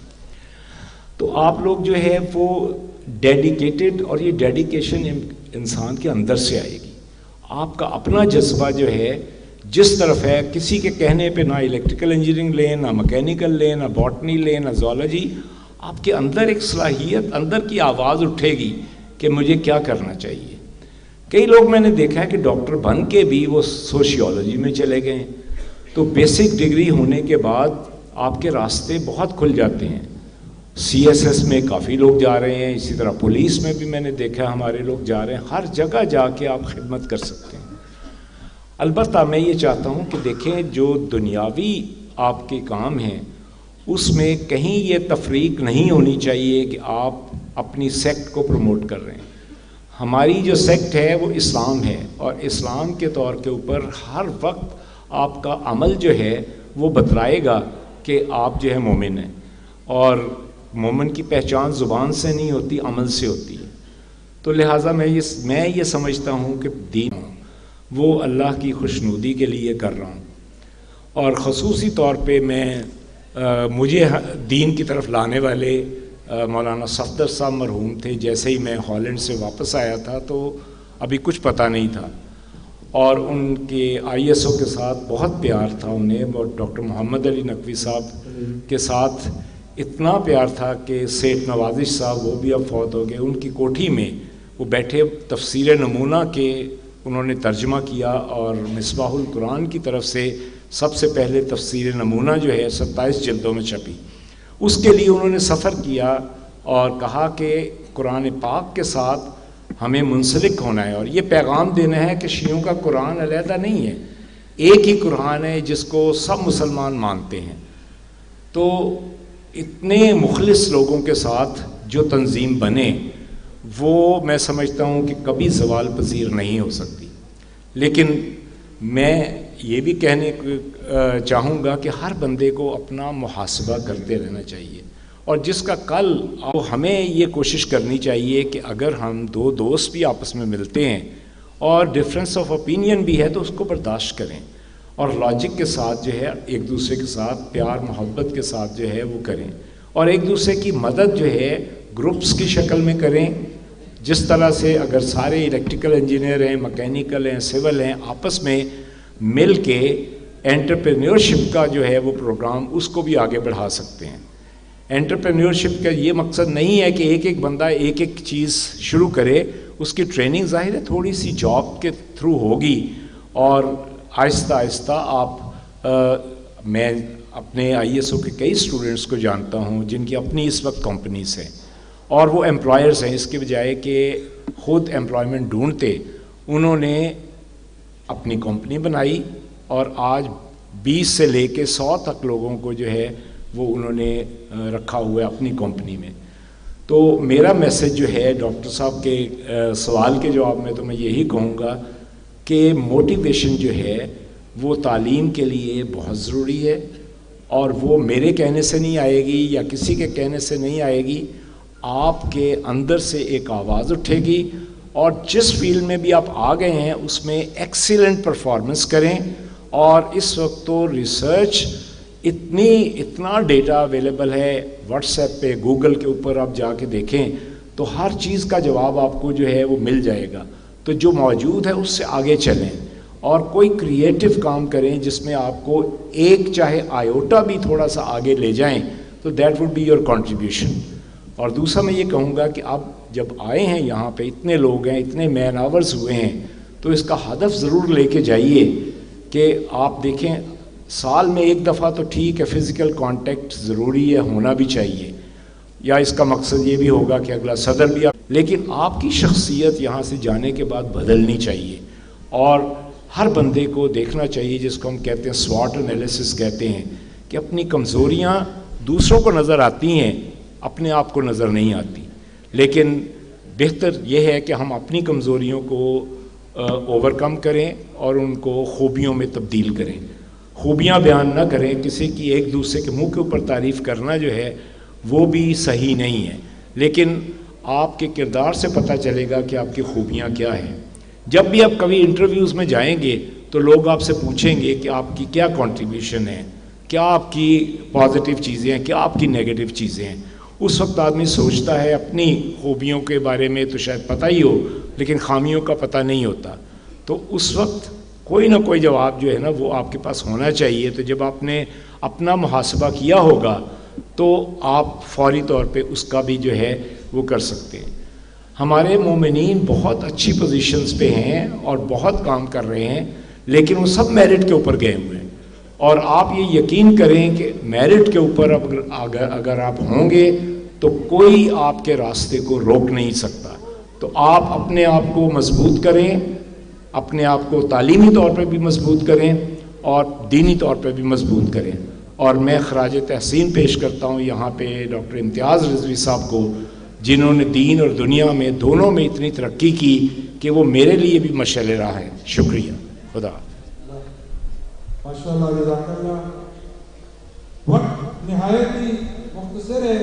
تو آپ لوگ جو ہے وہ ڈیڈیکیٹڈ, اور یہ ڈیڈیکیشن انسان کے اندر سے آئے گی. آپ کا اپنا جذبہ جو ہے جس طرف ہے, کسی کے کہنے پہ نہ الیکٹریکل انجینئرنگ لیں, نہ مکینیکل لیں, نہ باٹنی لیں, نہ زوالوجی. آپ کے اندر ایک صلاحیت, اندر کی آواز اٹھے گی کہ مجھے کیا کرنا چاہیے. کئی لوگ میں نے دیکھا ہے کہ ڈاکٹر بن کے بھی وہ سوشیولوجی میں چلے گئے. تو بیسک ڈگری ہونے کے بعد آپ کے راستے بہت کھل جاتے ہیں. CSS میں کافی لوگ جا رہے ہیں, اسی طرح پولیس میں بھی میں نے دیکھا ہمارے لوگ جا رہے ہیں. ہر جگہ جا کے آپ خدمت کر سکتے ہیں. البتہ میں یہ چاہتا ہوں کہ دیکھیں جو دنیاوی آپ کے کام ہیں اس میں کہیں یہ تفریق نہیں ہونی چاہیے کہ آپ اپنی سیکٹ کو پروموٹ کر رہے ہیں. ہماری جو سیکٹ ہے وہ اسلام ہے, اور اسلام کے طور کے اوپر ہر وقت آپ کا عمل جو ہے وہ بتلائے گا کہ آپ جو ہے مومن ہیں. اور مومن کی پہچان زبان سے نہیں ہوتی, عمل سے ہوتی ہے. تو لہٰذا میں یہ سمجھتا ہوں کہ دین وہ اللہ کی خوشنودی کے لیے کر رہا ہوں. اور خصوصی طور پہ مجھے دین کی طرف لانے والے مولانا صفدر صاحب مرحوم تھے. جیسے ہی میں ہالینڈ سے واپس آیا تھا تو ابھی کچھ پتہ نہیں تھا, اور ان کے ISO کے ساتھ بہت پیار تھا انہیں. اور ڈاکٹر محمد علی نقوی صاحب کے ساتھ اتنا پیار تھا کہ سیٹھ نوازش صاحب وہ بھی اب فوت ہو گئے, ان کی کوٹھی میں وہ بیٹھے تفسیر نمونہ کے انہوں نے ترجمہ کیا اور مصباح القرآن کی طرف سے سب سے پہلے تفسیر نمونہ جو ہے 27 جلدوں میں چھپی. اس کے لیے انہوں نے سفر کیا اور کہا کہ قرآن پاک کے ساتھ ہمیں منسلک ہونا ہے اور یہ پیغام دینا ہے کہ شیعوں کا قرآن علیحدہ نہیں ہے, ایک ہی قرآن ہے جس کو سب مسلمان مانتے ہیں. تو اتنے مخلص لوگوں کے ساتھ جو تنظیم بنے وہ میں سمجھتا ہوں کہ کبھی زوال پذیر نہیں ہو سکتی. لیکن میں یہ بھی کہنے چاہوں گا کہ ہر بندے کو اپنا محاسبہ کرتے رہنا چاہیے اور جس کا کل ہمیں یہ کوشش کرنی چاہیے کہ اگر ہم دو دوست بھی آپس میں ملتے ہیں اور ڈفرینس آف اوپینین بھی ہے تو اس کو برداشت کریں اور لاجک کے ساتھ جو ہے ایک دوسرے کے ساتھ پیار محبت کے ساتھ جو ہے وہ کریں اور ایک دوسرے کی مدد جو ہے گروپس کی شکل میں کریں. جس طرح سے اگر سارے الیکٹریکل انجینئر ہیں, مکینیکل ہیں, سول ہیں, آپس میں مل کے انٹرپرینیورشپ کا جو ہے وہ پروگرام اس کو بھی آگے بڑھا سکتے ہیں. انٹرپرینیورشپ کا یہ مقصد نہیں ہے کہ ایک ایک بندہ ایک ایک چیز شروع کرے, اس کی ٹریننگ ظاہر ہے تھوڑی سی جاب کے تھرو ہوگی اور آہستہ آہستہ آپ میں اپنے ISO کے کئی اسٹوڈنٹس کو جانتا ہوں جن کی اپنی اس وقت کمپنیز ہیں اور وہ امپلائرز ہیں. اس کے بجائے کہ خود امپلائمنٹ ڈھونڈتے انہوں نے اپنی کمپنی بنائی اور آج 20 سے لے کے 100 تک لوگوں کو جو ہے وہ انہوں نے رکھا ہوا ہے اپنی کمپنی میں. تو میرا میسج جو ہے ڈاکٹر صاحب کے سوال کے جواب میں تو میں یہی کہوں گا کہ موٹیویشن جو ہے وہ تعلیم کے لیے بہت ضروری ہے اور وہ میرے کہنے سے نہیں آئے گی یا کسی کے کہنے سے نہیں آئے گی, آپ کے اندر سے ایک آواز اٹھے گی اور جس فیلڈ میں بھی آپ آ گئے ہیں اس میں ایکسیلنٹ پرفارمنس کریں. اور اس وقت تو ریسرچ اتنا ڈیٹا اویلیبل ہے, واٹس ایپ پہ گوگل کے اوپر آپ جا کے دیکھیں تو ہر چیز کا جواب آپ کو جو ہے وہ مل جائے گا. تو جو موجود ہے اس سے آگے چلیں اور کوئی کریٹو کام کریں جس میں آپ کو ایک چاہے آیوٹا بھی تھوڑا سا آگے لے جائیں تو that would be your contribution. اور دوسرا میں یہ کہوں گا کہ اب جب آئے ہیں یہاں پہ اتنے لوگ ہیں, اتنے مین آورز ہوئے ہیں, تو اس کا ہدف ضرور لے کے جائیے کہ آپ دیکھیں سال میں ایک دفعہ تو ٹھیک ہے فزیکل کانٹیکٹ ضروری ہے, ہونا بھی چاہیے, یا اس کا مقصد یہ بھی ہوگا کہ اگلا صدر بھی لیکن آپ کی شخصیت یہاں سے جانے کے بعد بدلنی چاہیے اور ہر بندے کو دیکھنا چاہیے جس کو ہم کہتے ہیں SWOT انالیسس کہتے ہیں کہ اپنی کمزوریاں دوسروں کو نظر آتی ہیں, اپنے آپ کو نظر نہیں آتی. لیکن بہتر یہ ہے کہ ہم اپنی کمزوریوں کو اوور کم کریں اور ان کو خوبیوں میں تبدیل کریں. خوبیاں بیان نہ کریں, کسی کی ایک دوسرے کے منہ کے اوپر تعریف کرنا جو ہے وہ بھی صحیح نہیں ہے, لیکن آپ کے کردار سے پتہ چلے گا کہ آپ کی خوبیاں کیا ہیں. جب بھی آپ کبھی انٹرویوز میں جائیں گے تو لوگ آپ سے پوچھیں گے کہ آپ کی کیا کنٹریبیوشن ہے, کیا آپ کی پازیٹیو چیزیں ہیں, کیا آپ کی نیگیٹو چیزیں ہیں. اس وقت آدمی سوچتا ہے اپنی خوبیوں کے بارے میں تو شاید پتہ ہی ہو لیکن خامیوں کا پتہ نہیں ہوتا. تو اس وقت کوئی نہ کوئی جواب جو ہے نا وہ آپ کے پاس ہونا چاہیے. تو جب آپ نے اپنا محاسبہ کیا ہوگا تو آپ فوری طور پہ اس کا بھی جو ہے وہ کر سکتے ہیں. ہمارے مومنین بہت اچھی پوزیشنز پہ ہیں اور بہت کام کر رہے ہیں لیکن وہ سب میرٹ کے اوپر گئے ہوئے ہیں. اور آپ یہ یقین کریں کہ میرٹ کے اوپر اگر آپ ہوں گے تو کوئی آپ کے راستے کو روک نہیں سکتا. تو آپ اپنے آپ کو مضبوط کریں, اپنے آپ کو تعلیمی طور پہ بھی مضبوط کریں اور دینی طور پہ بھی مضبوط کریں. اور میں خراج تحسین پیش کرتا ہوں یہاں پہ ڈاکٹر امتیاز رضوی صاحب کو, جنہوں نے دین اور دنیا میں دونوں میں اتنی ترقی کی کہ وہ میرے لیے بھی مشعل راہ ہے. شکریہ. خدا ماشاء اللہ, جزاک اللہ. وقت نہایت ہی مختصر ہے.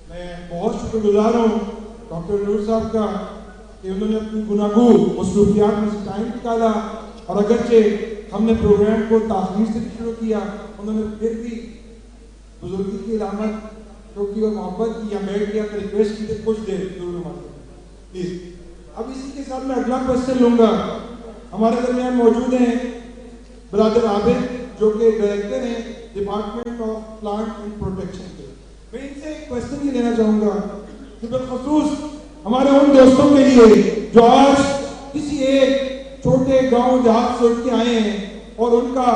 میں بہت شکر گزار ہوں ڈاکٹر نور صاحب کا کہ انہوں نے اپنی گناگو مصروفیات میں سے ٹائم نکالا اور اگرچہ ہم نے پروگرام کو تاخیر سے شروع کیا, انہوں نے پھر بھی بزرگی کی علامت کیونکہ وہ محبت کی یا بیٹھ گیا تو ریکویسٹ کی کچھ دیر ضرور ہمارے پلیز. اب اسی کے ساتھ میں اگلا کوشچن لوں گا. ہمارے درمیان موجود ہیں برادر عابد جو کہ ڈائریکٹر ہیں department of plant and protection کے. میں ان سے ایک کوشچن یہ لینا چاہوں گا کہ بالخصوص ہمارے ان دوستوں کے لیے جو آج کسی ایک چھوٹے گاؤں دیہات سے اٹھ کے آئے ہیں اور ان کا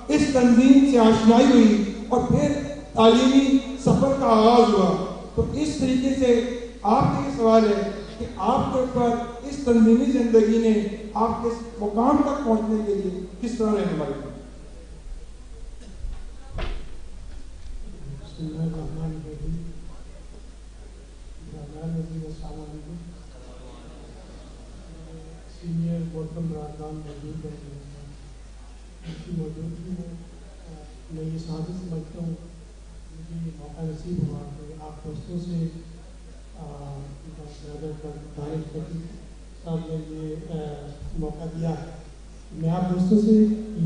اس تنظیم سے آشنائی ہوئی اور پھر تعلیمی سفر کا آغاز ہوا، تو اس طریقے سے آپ سے یہ سوال ہے کہ آپ کے اوپر اس تنظیمی زندگی نے آپ کے مقام تک پہنچنے کے لیے کس طرح رہنمائی کی؟ سینئر محترم راجدان موجود ہے، اس کی موجودگی میں میں یہ سعادت سمجھتا ہوں مجھے یہ موقع نصیب ہوا کہ آپ دوستوں سے صاحب نے یہ موقع دیا، میں آپ دوستوں سے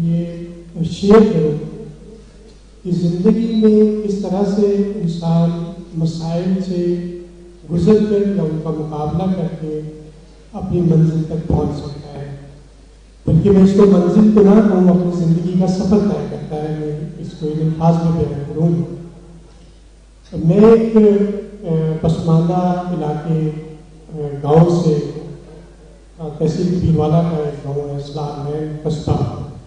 یہ شیئر کروں کہ زندگی میں کس طرح سے انسان مسائل سے گزر کر یا ان کا مقابلہ کر کے اپنی منزل تک پہنچ سکتا ہے، بلکہ میں اس کو منزل تو نہ کہوں، اپنی زندگی کا سفر طے کرتا ہے، میں اس کو ایک الفاظ میں بیان کروں۔ میں ایک پسماندہ علاقے گاؤں سے، تحصیل پیروالا کا ایک گاؤں ہے اسلام ہے قصبہ،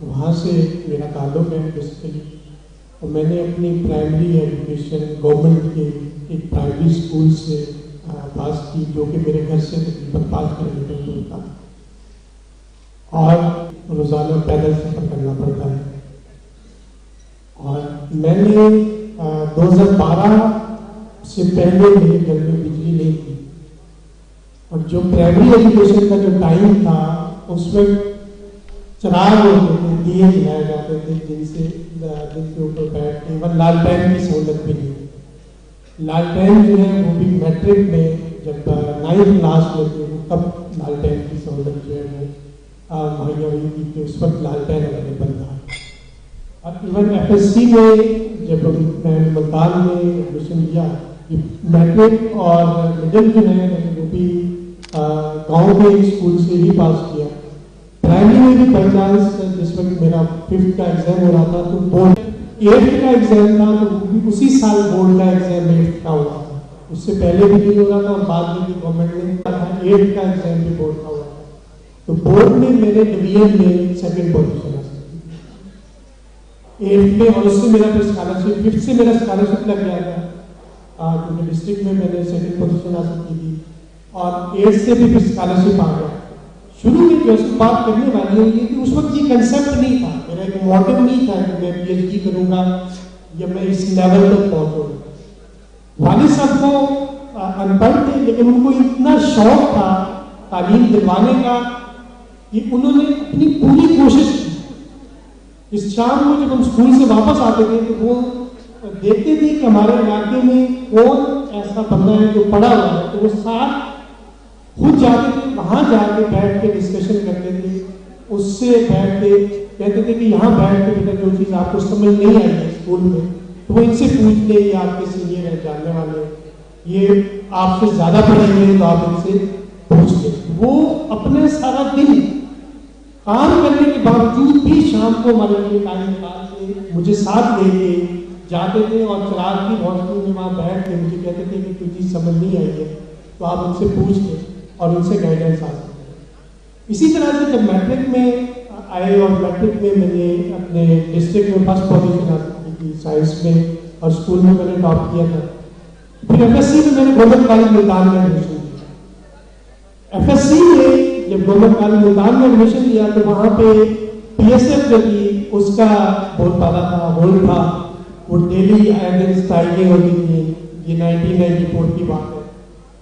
وہاں سے میرا تعلق ہے بیسیکلی، اور میں نے اپنی پرائمری ایجوکیشن گورنمنٹ کے ایک پرائمری اسکول سے پاس کی، جو کہ میرے گھر سے تقریباً 5 کلومیٹر دور تھا، اور روزانہ پیدل سفر کرنا پڑتا ہے۔ اور میں نے 2012 سے پہلے میرے گھر میں بجلی نہیں تھی، اور جو پرائمری ایجوکیشن کا جو ٹائم تھا اس میں چراغ ہوتے تھے، دیے جلائے جاتے تھے، جن کے اوپر بیٹھ کے لالٹین کی سہولت بھی نہیں تھی۔ لالٹین جو ہے وہ بھی میٹرک میں جب 9th کلاس میں تھے تب لالٹین کی سہولت جو ہے وہ مہیا ہوئی تھی کہ اس وقت لالٹین اویلیبل تھا۔ اور ایون ایف ایس سی میں جب میں ملتان میں ایڈمیشن لیا، میٹرک اور مڈل جو ہے وہ بھی گاؤں کے اسکول سے ہی پاس کیا۔ پرائمری میں بھی بائی چانس جس وقت میرا 5th کا ایگزام ہو رہا تھا تو بورڈ 8th کا ایگزام تھا، تو اسی سال بورڈ کا ایگزام 8th کا ہوا تھا، اس سے پہلے بھی نہیں ہو رہا تھا، اور بعد میں بھی گورنمنٹ نے 8th کا ایگزام بھی بورڈ کا ہوا تھا۔ تو بورڈ میں میرے ڈویژن میں 2nd پوزیشن حاصل کی 8th میں، اور اس سے میرا پھر اسکالرشپ 5th سے میرا اسکالرشپ لگ گیا تھا، کیونکہ ڈسٹرکٹ میں نے 2nd پوزیشن حاصل کی تھی، اور 8th سے بھی پھر اسکالرشپ آ گیا۔ شروع میں جو بات کرنے والی ہے یہ کہ اس وقت یہ کنسیپٹ نہیں تھا، میرا ایک موٹو نہیں تھا کہ میں پی ایچ ڈی کروں گا یا میں اس لیول تک پہنچوں گا۔ والد صاحب کو ان پڑھ تھے، لیکن ان کو اتنا شوق تھا تعلیم دلوانے کا کہ انہوں نے اپنی پوری کوشش کی۔ اس شام کو جب ہم اسکول سے واپس آتے تھے تو وہ دیکھتے تھے کہ ہمارے علاقے میں کون ایسا بندہ ہے جو پڑھا ہوا ہے، تو وہ ساتھ خود جاتے تھے، وہاں جا کے بیٹھ کے ڈسکشن کرتے تھے، اس سے بیٹھ کے کہتے تھے کہ یہاں بیٹھ کے بیٹا جو چیز آپ کو سمجھ نہیں آئی ہے اسکول میں تو وہ ان سے پوچھ لیں، یہ آپ کے سینئر ہیں جاننے والے، یہ آپ سے زیادہ پڑھے ہوئے تو آپ ان سے پوچھ لیں۔ وہ اپنے سارا دن کام کرنے کے باوجود بھی شام کو ہمارے لیے ٹائم نکال کے مجھے ساتھ لے کے جاتے تھے، اور چراغ کی روشنی میں وہاں بیٹھ کے مجھے کہتے تھے کہ کوئی چیز سمجھ نہیں آئی ہے تو آپ ان سے پوچھ لیں اور ان سے گائیڈنس حاصل کریں۔ اسی طرح سے جب میٹرک میں آئے اور میٹرک میں میں نے اپنے ڈسٹرکٹ میں 1st پوزیشن حاصل کی تھی سائنس میں، اور اسکول میں میں نے ٹاپ کیا تھا۔ پھر ایف ایس سی میں میں نے گورنمنٹ کالج ملتان میں ایڈمیشن لیا۔ ایف ایس سی میں جب گورنمنٹ کالج ملتان میں ایڈمیشن لیا تو وہاں پہ پی ایس ایف جو تھی اس کا بہت بڑا تھا رول تھا، وہ ڈیلی آئے دن اسٹرائکنگ ہوتی تھی، یہ 1994 کی بات ہے،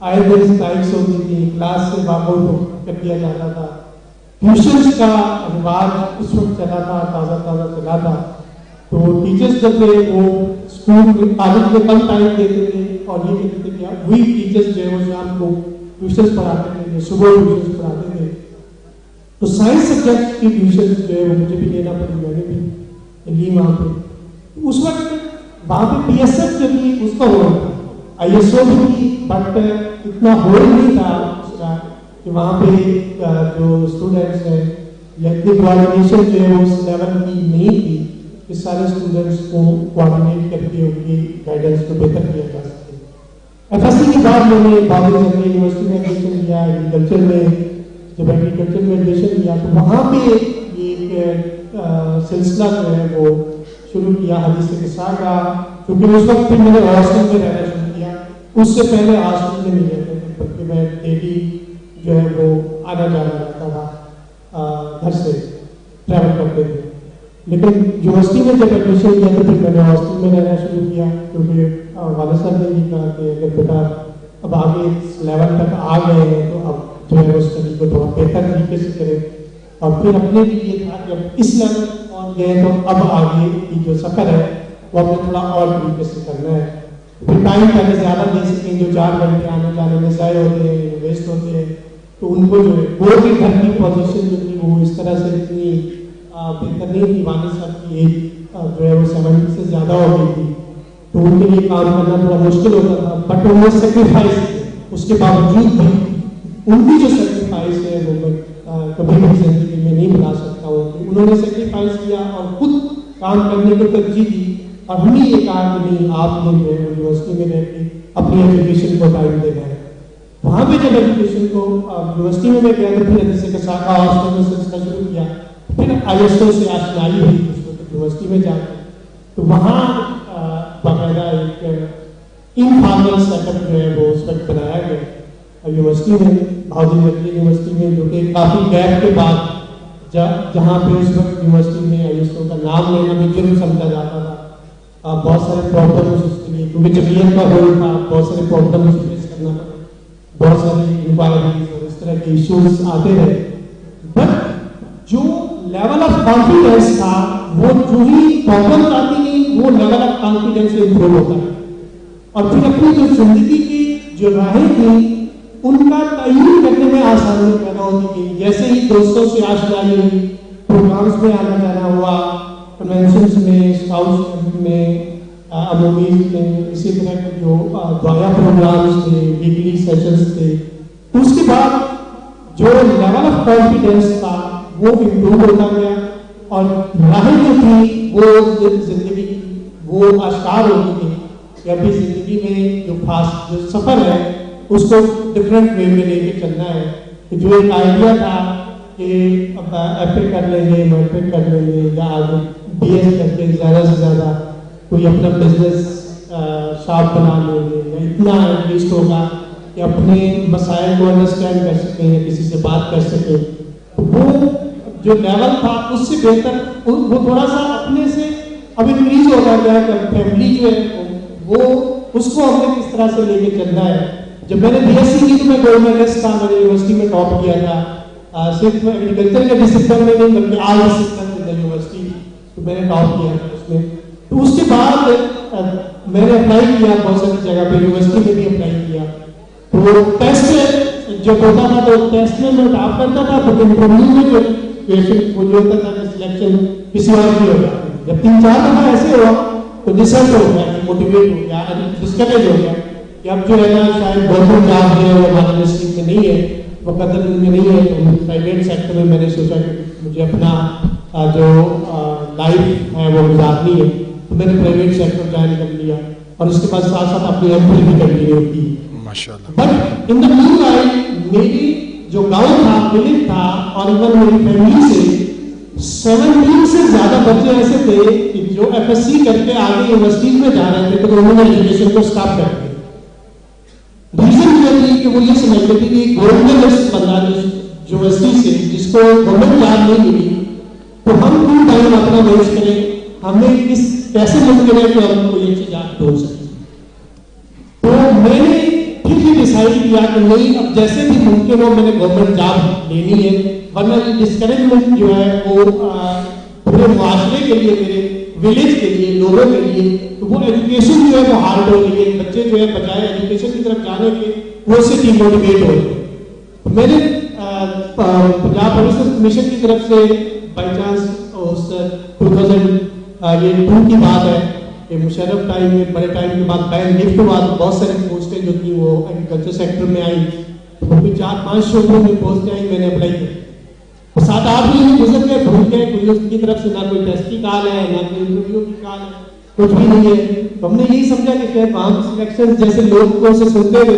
آئے دن اسٹرائکس ہوتی تھی، کلاس سے واک آؤٹ کر دیا جاتا تھا، ٹیوشنس کا رواج اس وقت چلا تھا، تازہ چلا تھا، تو ٹیچرس جو تھے وہ اسکول کالج میں کم ٹائم دیتے تھے اور یہ کہتے تھے کہ وہی ٹیچرس جو ہے وہ شام کو ٹیوشنس پڑھاتے تھے، صبح ٹیوشنس پڑھاتے تھے۔ تو سائنس سبجیکٹ کی ٹیوشنس جو ہے وہ مجھے بھی لینا پڑی، میں نے بھی لی وہاں پہ۔ اس وقت وہاں پہ پی ایس ایف جو تھی اس کا ہو رہا تھا، آئی ایس او بھی تھی، بٹ اتنا ہول نہیں تھا اس کا کہ وہاں پہ جو اسٹوڈنٹس ہیں یا اتنی کوآرڈینیشن جو ہے اس لیول کی نہیں تھی کہ سارے اسٹوڈنٹس کو کوآرڈینیٹ کر کے ان کی گائیڈنس کو بہتر کیا جا سکے۔ ایف ایس سی کے بعد میں نے بابل یونیورسٹی میں ایڈمیشن لیا ایگریکلچر میں. جب ایگریکلچر میں ایڈمیشن لیا تو وہاں پہ یہ ایک سلسلہ جو ہے وہ شروع کیا حدیث قصہ کا, کیونکہ اس وقت پھر میں نے ہاسٹل میں رہنا شروع کیا. اس سے پہلے ہاسٹل میں نہیں رہتے تھے, بلکہ میں ڈیلی جو ہے وہ آنا جانا رہتا تھا, گھر سے ٹریول کرتے تھے. لیکن یونیورسٹی میں جب ایڈمیشن لیا تو پھر میں نے ہاسٹل میں رہنا شروع کیا, کیونکہ والد صاحب نے یہ کہا کہ اگر بیٹا اب آگے اس لیول تک آ گئے ہیں تو اب جو ہے اسٹڈی کو تھوڑا بہتر طریقے سے کرے. اور پھر اپنے بھی یہ تھا کہ اب اس لیول پہنچ گئے تو اب آگے کی جو سفر ہے وہ ہمیں تھوڑا اور طریقے سے کرنا ہے. پھر ٹائم پہلے زیادہ دے سکیں, جو 4 گھنٹے آنے جانے میں ضائع ہوتے ہیں, ویسٹ ہوتے ہیں, تو ان کو جو ہے وہ بھی گھر کی پوزیشن جو تھی وہ اس طرح سے اتنی بہتر نہیں تھی. والد صاحب کی ایج جو ہے وہ 70 سے زیادہ ہو گئی تھی, تو ان کے لیے کام کرنا تھوڑا مشکل ہوتا تھا. بٹ وہ سیکریفائس اس کے باوجود بھی ان کی جو سیکریفائس ہے وہ میں کبھی بھی زندگی میں نہیں بتا سکتا ہوں. انہوں نے سیکریفائس کیا اور خود کام کرنے کو ترجیح دی, اور ہم نے یہ کہا کہ نہیں, آپ نے جو ہے یونیورسٹی میں رہ کے اپنی ایجوکیشن کو ٹائم دینا ہے. وہاں پہ جب ایجوکیشن کو یونیورسٹی میں گیا تو پھر حدیث کے ساتھ ہاسٹل میں سلسلہ شروع کیا. پھر ISO سے آشنائی ہوئی اس وقت یونیورسٹی میں جا کے, تو وہاں باقاعدہ ایک انفارمل سیٹ اپ جو ہے وہ اس وقت بنایا گیا یونیورسٹی میں, بھاودی یونیورسٹی میں, جو کہ کافی گیپ کے بعد جہاں پہ اس وقت یونیورسٹی میں ISO کا نام لینا بھی جرم سمجھا جاتا تھا. بہت سارے پرابلمس اس کے لیے, کیونکہ جمعیت کا رول تھا, بہت سارے پرابلمس فیس کرنا پڑے, بہت ساری انکوائریز اور اس طرح کے ایشوز آتے رہے. بٹ جو لیول آف کانفیڈینس تھا وہ جو ہی پرابلمس آتی گئی وہ لیول آف کانفیڈینس امپروو ہوتا ہے. اور پھر اپنی جو زندگی کی جو راہیں تھیں ان کا تعین کرنے میں آسانی پیدا ہوتی گئی. جیسے ہی دوستوں سے آشنائی ہوئی, پروگرامس میں آنا جانا ہوا, کنونشنس میں, اسکاؤٹس میں, عمومیز میں, اسی طرح کے جو دعائیہ پروگرامس تھے, ویکلی سیشنز تھے, اس کے بعد جو لیول آف کانفیڈینس تھا وہ امپروو ہوتا گیا. اور راہیں جو تھی وہ زندگی کی وہ آشکار ہوتی گئی کہ ابھی زندگی میں جو خاص جو سفر ہے اس کو ڈفرینٹ وے میں لے کے چلنا ہے. کہ جو ایک آئیڈیا تھا کہ اب FA کر لیں گے, MFA کر لیں گے, یا آگے BS کر کے زیادہ سے زیادہ کوئی اپنا بزنس شاپ بنا لیں گے, یا اتنا ایٹ لیسٹ ہوگا کہ اپنے مسائل کو انڈرسٹینڈ کر سکیں یا کسی سے بات کر سکیں. وہ جو لیول تھا اس سے بہتر وہ تھوڑا سا اپنے سے اب انکریز ہوتا گیا کہ فیملی جو ہے وہ اس کو ہم نے کس طرح سے لے کے چلنا ہے. جب میں نے BSc کی تو میں گولڈ میڈلسٹ تھا, میں نے یونیورسٹی میں ٹاپ کیا تھا, صرف ایگریکلچر کے ڈسپلن میں نہیں بلکہ آل ڈسپلن ان یونیورسٹی تو میں نے ٹاپ کیا تھا اس میں. تو اس کے بعد میں نے اپلائی کیا بہت ساری جگہ پہ, یونیورسٹی میں بھی اپلائی کیا. تو ٹیسٹ جب ہوتا تھا تو ٹیسٹ میں ٹاپ کرتا تھا, تو انٹرویو میں جو کویشچن وہ جو ہوتا تھا کہ سلیکشن کسی اور کی ہو جاتی. جب 3-4 دفعہ ایسے ہوا تو ڈسرٹ ہو گیا, موٹیویٹ ہو گیا, ڈسکریج ہو گیا کہ اب جو ہے نا شاید گورنمنٹ جاب ہے وہ ہمارے ڈسٹرکٹ میں نہیں ہے, مقدر میں نہیں ہے, تو پرائیویٹ سیکٹر میں میں نے سوچا کہ مجھے اپنا جو لائف ہے وہ گزارنی ہے, تو میں نے پرائیویٹ سیکٹر جوائن کر لیا اور اس کے بعد ساتھ ساتھ اپنی MPhil بھی کنٹینیو کی. But in the main time میری جو گاؤں تھا, ولیج تھا, اور ایون میری فیملی سے 70 سے زیادہ بچے ایسے تھے کہ جو FSC کر کے آگے یونیورسٹیز میں جا رہے تھے, تو انہوں نے ایجوکیشن کو اسٹاپ کر دیا. ریزن یہ تھی کہ وہ یہ سمجھتے تھے کہ گورنمنٹ بندہ یونیورسٹی سے جس کو گورنمنٹ جاب نہیں ملی تو ہم کیوں ٹائم اپنا ویسٹ کریں, ہمیں کیسے ممکن ہے کہ ہم کوئی اچھی جاب ڈھونڈ سکیں. تو میں نے پھر بھی ڈیسائیڈ کیا کہ نہیں, اب جیسے بھی ممکن ہو میں نے گورنمنٹ جاب لینی ہے, ورنہ یہ ڈسکریجمنٹ جو ہے وہ پورے معاشرے کے لیے, میرے ولیج کے لیے, لوگوں کے لیے, تو وہ ایجوکیشن جو ہے وہ ہارڈ ہو رہی ہے. بچے جو ہے بجائے ایجوکیشن کی طرف جانے کے وہ اس سے ڈی موٹیویٹ ہو رہے ہیں. میں نے پنجاب پروفیسر کمیشن کی طرف سے بائی چانس 2002 کی بات ہے کہ مشرف ٹائم میں بڑے ٹائم کے بعد بین لفٹ کے بعد بہت ساری پوسٹیں جو تھیں وہ ایگریکلچر سیکٹر میں آئی, وہ بھی 4-5 شعبوں میں پوسٹیں آئی, میں نے اپلائی کی. 7-8 مہینے گزر گئے, بھول گئے, کوئی اس کی طرف سے نہ کوئی ٹیسٹ کی کال ہے, نہ کوئی انٹرویو کی کال ہے, کچھ بھی نہیں ہے. تو ہم نے یہی سمجھا کہ شاید وہاں کی سلیکشن جیسے لوگ کو سے سنتے ہوئے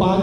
5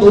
2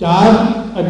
4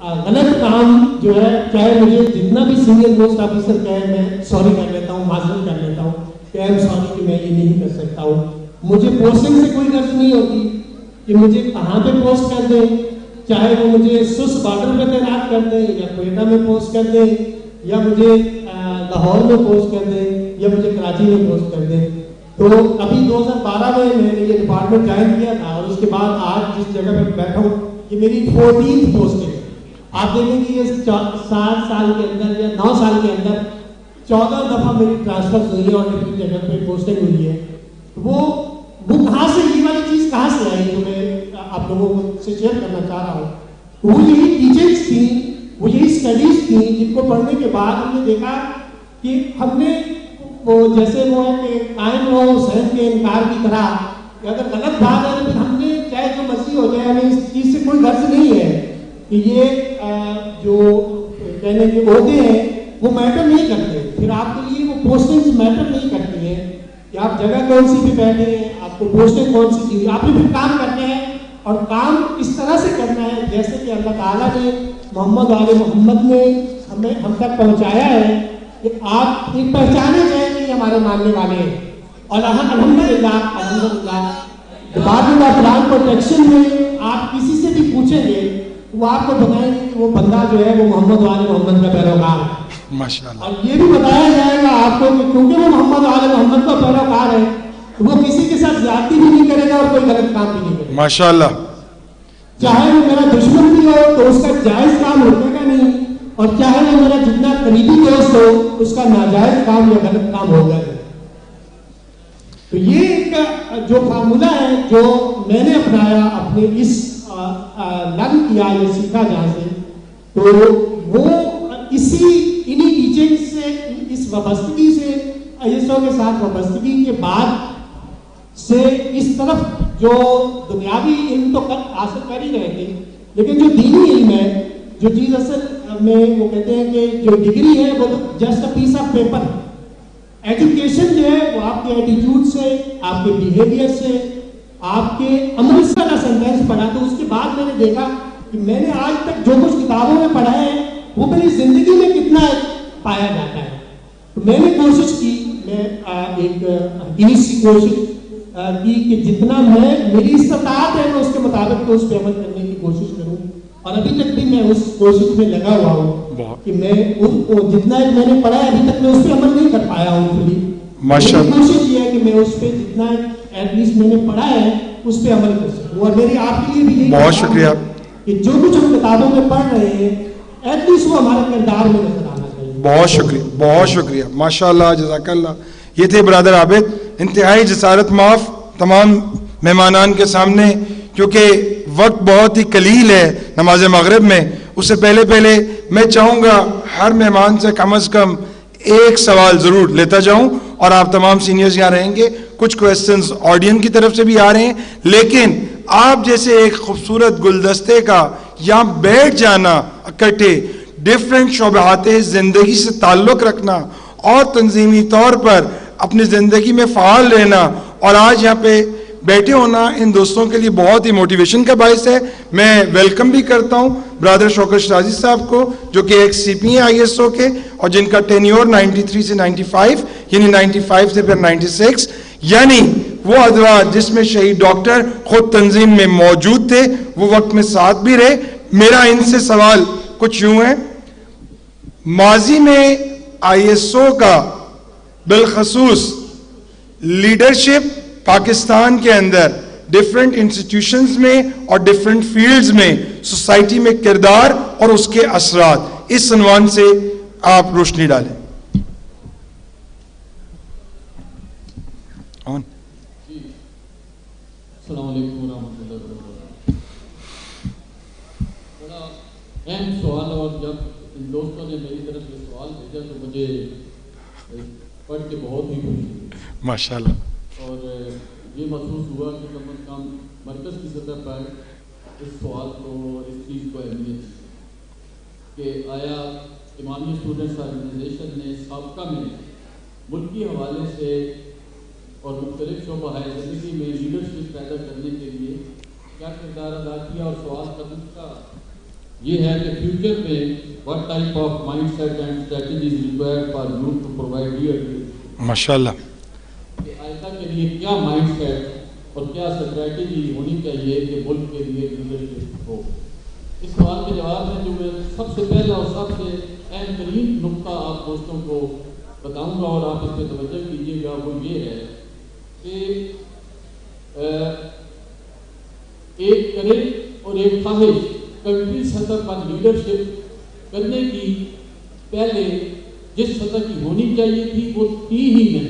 غلط کام جو ہے, چاہے مجھے جتنا بھی سینئر پوسٹ آفیسر کہے میں سوری کر لیتا ہوں, معذرت کر لیتا ہوں کہ آئی ایم سوری کہ میں یہ نہیں کر سکتا ہوں. مجھے پوسٹنگ سے کوئی غرض نہیں ہوتی کہ مجھے کہاں پہ پوسٹ کر دیں, چاہے وہ مجھے سس بارڈر پہ تعینات کر دیں یا کوئٹہ میں پوسٹ کر دیں یا مجھے لاہور میں پوسٹ کر دیں یا مجھے کراچی میں پوسٹ کر دیں. تو ابھی 2012 میں نے یہ ڈپارٹمنٹ جوائن کیا تھا اور اس کے بعد آج جس جگہ پہ بیٹھا ہوں یہ میری 14th پوسٹنگ ہے. آپ دیکھیں کہ یہ 7 سال کے اندر یا 9 سال کے اندر 14 دفعہ میری ٹرانسفر ہوئی ہے اور ڈفرینٹ جگہ پہ پوسٹنگ ہوئی ہے. وہ کہاں سے, یہ والی چیز کہاں سے آئی جو میں آپ لوگوں سے شیئر کرنا چاہ رہا ہوں. وہ یہی ٹیچنگس تھیں, وہ یہی اسٹڈیز تھیں جن کو پڑھنے کے بعد ہم نے دیکھا کہ ہم نے وہ جیسے وہ ہے کہ قائم رہو صحت کے انکار کی طرح کہ اگر غلط بات ہے تو پھر ہم نے چاہے جو مرضی ہو جائے, ہمیں اس چیز سے کوئی غرض نہیں ہے کہ یہ جو کہنے کے عہدے ہیں وہ میٹر نہیں کرتے. پھر آپ کے لیے وہ پوسٹنگز میٹر نہیں کرتی ہیں کہ آپ جگہ کون سی پہ بیٹھے ہیں, آپ کو پوسٹنگ کون سی دی, آپ نے پھر کام کرنے ہیں اور کام اس طرح سے کرنا ہے جیسے کہ اللہ تعالیٰ نے محمد آل محمد میں ہم تک پہنچایا ہے کہ آپ ایک پہچانے جائیں کہ ہمارے ماننے والے ہیں. اور الحمدللہ ڈپارٹمنٹ آف لینڈ پروٹیکشن میں آپ کسی سے بھی پوچھیں گے وہ آپ کو بتائیں گے کہ وہ بندہ جو ہے وہ محمد آل محمد کا پیروکار ہے. ماشاءاللہ. اور یہ بھی بتایا جائے گا آپ کو کہ کیونکہ وہ محمد آل محمد کا پیروکار ہے وہ کسی کے ساتھ زیادتی بھی نہیں کرے گا اور کوئی غلط کام بھی نہیں کرے گا. ماشاءاللہ. چاہے وہ میرا دشمن بھی ہو تو اس کا جائز کام ہونے کا نہیں, اور چاہے وہ میرا جتنا قریبی دوست ہو اس کا ناجائز کام یا غلط کام ہوگا. تو یہ ایک جو فارمولہ ہے جو میں نے اپنایا اپنے اس لرن کیا یا سیکھا جہاں سے, تو وہ انہی ٹیچنگ سے, اس وابستگی سے, ISO کے ساتھ وابستگی کے بعد سے اس طرف جو دنیاوی علم تو حاصل کر ہی رہے تھے, لیکن جو دینی علم ہے, جو چیز اصل میں وہ کہتے ہیں کہ جو ڈگری ہے وہ تو just a piece of paper. Education جو ہے وہ آپ کے ایٹیٹیوڈ سے, آپ کے بیہیویئر سے, آپ کے عمل سے کا سینٹینس پڑھا. تو اس کے بعد میں نے دیکھا کہ میں نے آج تک جو کچھ کتابوں میں پڑھا ہے وہ میری زندگی میں کتنا پایا جاتا ہے. تو میں نے کوشش کی, میں ایک حقیقی سی کوشش کی کہ جتنا میری استطاعت ہے میں اس کے مطابق اس پہ عمل کرنے کی کوشش کروں, اور ابھی تک بھی میں اس کوشش میں لگا ہوا ہوں کہ میں جتنا میں نے پڑھا ہے ابھی تک میں اس پہ عمل نہیں کر پایا ہوں فلی. میری کوشش یہ ہے کہ میں اس پہ جتنا ایٹ لیسٹ میں نے پڑھا ہے اس پہ عمل کر سکوں. اور میری آپ کے لیے بھی یہی بہت شکریہ کہ جو کچھ ہم کتابوں میں پڑھ رہے ہیں ایٹ لیسٹ وہ ہمارے کردار میں نظر آنا چاہیے. بہت شکریہ, بہت شکریہ, ماشاءاللہ, جزاک اللہ. یہ تھے برادر عابد, انتہائی جسارت معاف تمام مہمانان کے سامنے, کیونکہ وقت بہت ہی قلیل ہے نماز مغرب میں. اس سے پہلے میں چاہوں گا ہر مہمان سے کم از کم ایک سوال ضرور لیتا جاؤں, اور آپ تمام سینئرز یہاں رہیں گے. کچھ کویسچنز آڈینس کی طرف سے بھی آ رہے ہیں, لیکن آپ جیسے ایک خوبصورت گلدستے کا یہاں بیٹھ جانا اکٹھے, ڈفرینٹ شعبات زندگی سے تعلق رکھنا اور تنظیمی طور پر اپنی زندگی میں فعال رہنا, اور آج یہاں پہ بیٹھے ہونا ان دوستوں کے لیے بہت ہی موٹیویشن کا باعث ہے. میں ویلکم بھی کرتا ہوں برادر شوکت شرازی صاحب کو, جو کہ ایک CP ہیں ISO کے, اور جن کا ٹینیور 93 سے 95 یعنی 95 سے پھر 96, یعنی وہ حضرات جس میں شہید ڈاکٹر خود تنظیم میں موجود تھے, وہ وقت میں ساتھ بھی رہے. میرا ان سے سوال کچھ یوں ہے, ماضی میں ISO کا بالخصوص لیڈرشپ پاکستان کے اندر ڈیفرنٹ انسٹیٹیوشنز میں اور ڈیفرنٹ فیلڈز میں سوسائٹی میں کردار اور اس کے اثرات, اس عنوان سے آپ روشنی ڈالیں. السلام علیکم ورحمۃ اللہ وبرکاتہ. بڑا اہم سوال, اور جب ان دوستوں نے میری طرف یہ سوال بھیجا تو مجھے پڑھ کے بہت ہی خوشی ہوئی ماشاءاللہ, اور یہ محسوس ہوا کہ کم از کم مرکز کی سطح پر اس سوال کو اور اس چیز کو اہمیت کہ آیا امامی اسٹوڈنٹس آرگنائزیشن نے سابقہ میں ملکی حوالے سے اور مختلف شعبہ زندگی میں لیڈرشپ پیدا کرنے کے لیے کیا کردار ادا کیا, اور سوال کا دوسرا یہ ہے کہ فیوچر میں what type of mindset and strategies required for you to provide leadership. ماشاءاللہ. کہ آئندہ کے لیے کیا مائنڈ سیٹ اور کیا اسٹریٹجی ہونی چاہیے کہ ملک کے لیے لیڈرشپ ہو. اس سوال کے جواب میں جو میں سب سے پہلا اور سب سے اہم ترین نقطہ آپ دوستوں کو بتاؤں گا اور آپ اس پہ توجہ کیجیے گا، وہ یہ ہے کہ ایک کرے اور ایک خواہش کنٹری سطح پر لیڈرشپ کرنے کی پہلے جس سطح کی ہونی چاہیے تھی وہ تھی ہی نہیں.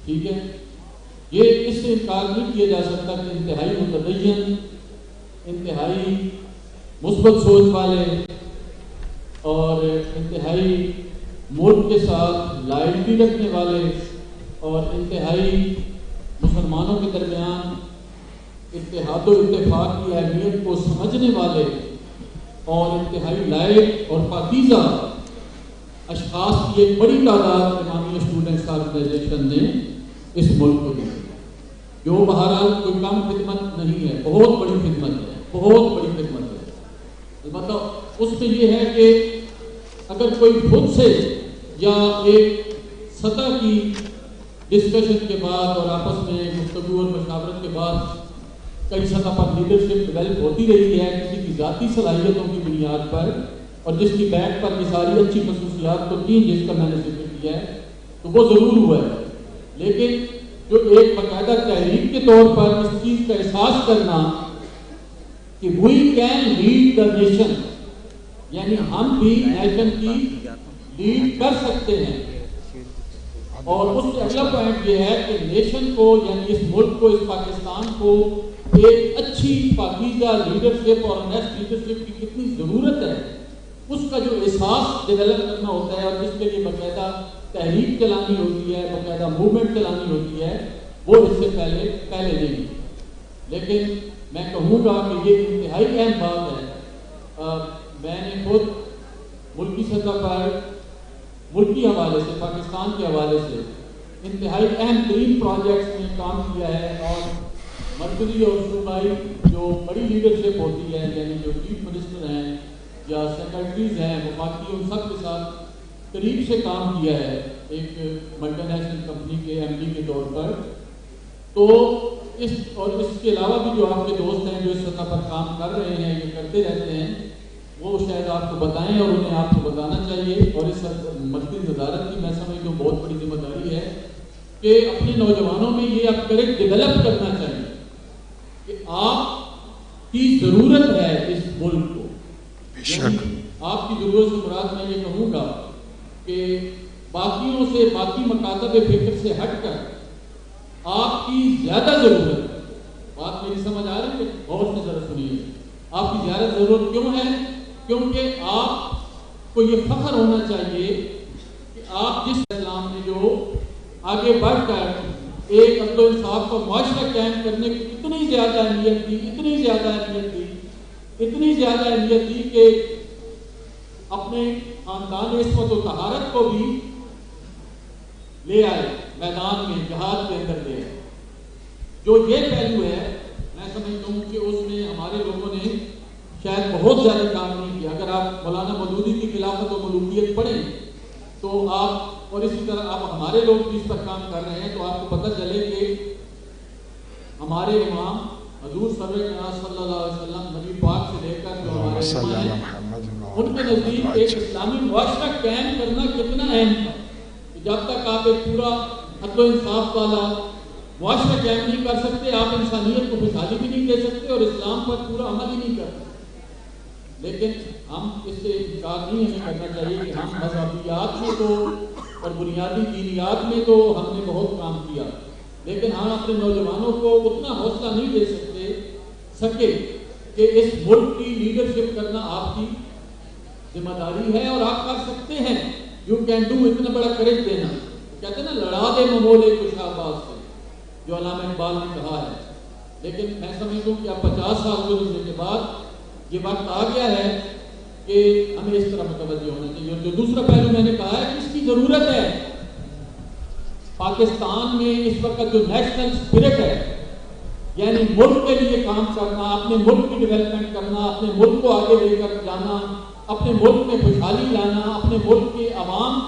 ٹھیک ہے، یہ اس سے انکار نہیں کیا جا سکتا کہ انتہائی متدین، انتہائی مثبت سوچ والے اور انتہائی ملک کے ساتھ لائلٹی رکھنے والے اور انتہائی مسلمانوں کے درمیان اتحاد و اتفاق کی اہمیت کو سمجھنے والے اور انتہائی لائق اور پاکیزہ اشخاص کی ایک بڑی تعداد امامیہ اسٹوڈنٹس آرگنائزیشن نے اس ملک کو دی، جو بہرحال کوئی کم خدمت نہیں ہے، بہت بڑی خدمت ہے، بہت بڑی خدمت ہے. البتہ اس میں یہ ہے کہ اگر کوئی خود سے یا ایک سطح کی ڈسکشن کے بعد اور آپس میں گفتگو اور مشاورت کے بعد کئی سطح پر لیڈرشپ ڈیولپ ہوتی رہی ہے کسی کی ذاتی صلاحیتوں کی بنیاد پر اور جس کی بیک پر یہ ساری اچھی خصوصیات تو تین جس کا میں نے ذکر کیا ہے تو وہ ضرور ہوا ہے. لیکن جو ایک باقاعدہ تحریک کے طور پر اس چیز کا احساس کرنا کہ we can lead the nation, یعنی ہم بھی نیشن کی لیڈ کر سکتے ہیں. اور اس سے اگلا پوائنٹ یہ ہے کہ نیشن کو یعنی اس ملک کو، اس پاکستان کو ایک اچھی پاکیزہ لیڈرشپ اور نیکسٹ لیڈرشپ کی کتنی ضرورت ہے، اس کا جو احساس ڈیولپ کرنا ہوتا ہے اور جس کے لیے باقاعدہ تحریک چلانی ہوتی ہے، باقاعدہ موومنٹ چلانی ہوتی ہے، وہ اس سے پہلے نہیں. لیکن میں کہوں گا کہ یہ انتہائی اہم بات ہے. میں نے خود ملکی سطح پر ملکی حوالے سے، پاکستان کے حوالے سے انتہائی اہم ترین پروجیکٹس میں کام کیا ہے اور مرکزی اور صوبائی جو بڑی لیڈرشپ ہوتی ہے یعنی جو چیف منسٹر ہیں یا سیکرٹریز ہیں وفاقی، ان سب کے ساتھ قریب سے کام کیا ہے ایک ملٹی نیشنل کمپنی کے ایم ڈی کے طور پر. تو اس کے علاوہ بھی جو آپ کے دوست ہیں جو اس سطح پر کام کر رہے ہیں، یہ کرتے رہتے ہیں، وہ شاید آپ کو بتائیں اور انہیں آپ کو بتانا چاہیے. اور اس مرکزی وزارت کی میں سمجھتا ہوں بہت بڑی ذمہ داری ہے کہ اپنے نوجوانوں میں یہ اپگریڈ ڈیولپ کرنا چاہیے کہ آپ کی ضرورت ہے اس ملک کو. یعنی آپ کی ضرورت سے مراد میں یہ کہوں گا کہ باقیوں سے، باقی مکاتب فکر سے ہٹ کر آپ کی زیادہ ضرورت ہے. بات میری سمجھ آ رہی ہے؟ غور سے ذرا سنیے. آپ کی زیادہ ضرورت کیوں ہے؟ کیونکہ آپ کو یہ فخر ہونا چاہیے کہ آپ جس اسلام نے جو آگے بڑھ کر ایک عدل و انصاف کا معاشرہ قائم کرنے کی اتنی زیادہ اہمیت دی، اتنی زیادہ اہمیت دی، اتنی زیادہ اہمیت دی کہ اپنے خاندان عصمت و طہارت کو بھی لے آئے میدان میں، جہاد کے اندر لے آئے. جو یہ پہلو ہے میں سمجھتا ہوں کہ اس میں ہمارے لوگوں نے شاید بہت زیادہ کام نہیں کیا. اگر آپ مولانا مودودی کی خلافت و ملوکیت پڑھیں تو آپ، اور اسی طرح آپ ہمارے لوگ بھی اس پر کام کر رہے ہیں، تو آپ کو پتہ چلے کہ ہمارے امام حضور صلی اللہ علیہ وسلم نبی پاک سے لے کر جو ہمارے امام ہیں ان کے نزدیک ایک اسلامی معاشرہ قائم کرنا کتنا اہم تھا. جب تک آپ ایک پورا عدل و انصاف والا معاشرہ قائم نہیں کر سکتے، آپ انسانیت کو خوشحالی بھی نہیں دے سکتے اور اسلام پر پورا عمل ہی نہیں کر سکتے. لیکن ہم اس سے انکار نہیں ہمیں کرنا چاہیے کہ ہم مذہبیات میں تو اور بنیادی دینیات میں تو ہم نے بہت کام کیا، لیکن ہم اپنے نوجوانوں کو اتنا حوصلہ نہیں دے سکے کہ اس ملک کی لیڈرشپ کرنا آپ کی ذمہ داری ہے اور آپ کر سکتے ہیں. یو کین ڈو، اتنا بڑا کریج دینا. کہتے ہیں نا لڑا دے ممولے کچھ آباز سے، جو علامہ اقبال نے کہا ہے. لیکن میں سمجھتا ہوں کہ اب 50 سال گزرنے کے بعد یہ وقت آ گیا ہے کہ ہمیں اس طرح متوجہ ہونا چاہیے. اور جو دوسرا پہلو میں نے کہا ہے کہ اس کی ضرورت ہے. پاکستان میں اس وقت جو نیشنل اسپرٹ ہے یعنی ملک کے لیے کام کرنا، اپنے ملک کی ڈیولپمنٹ کرنا، اپنے ملک کو آگے لے کر جانا، اپنے ملک میں خوشحالی لانا، اپنے ملک کے عوام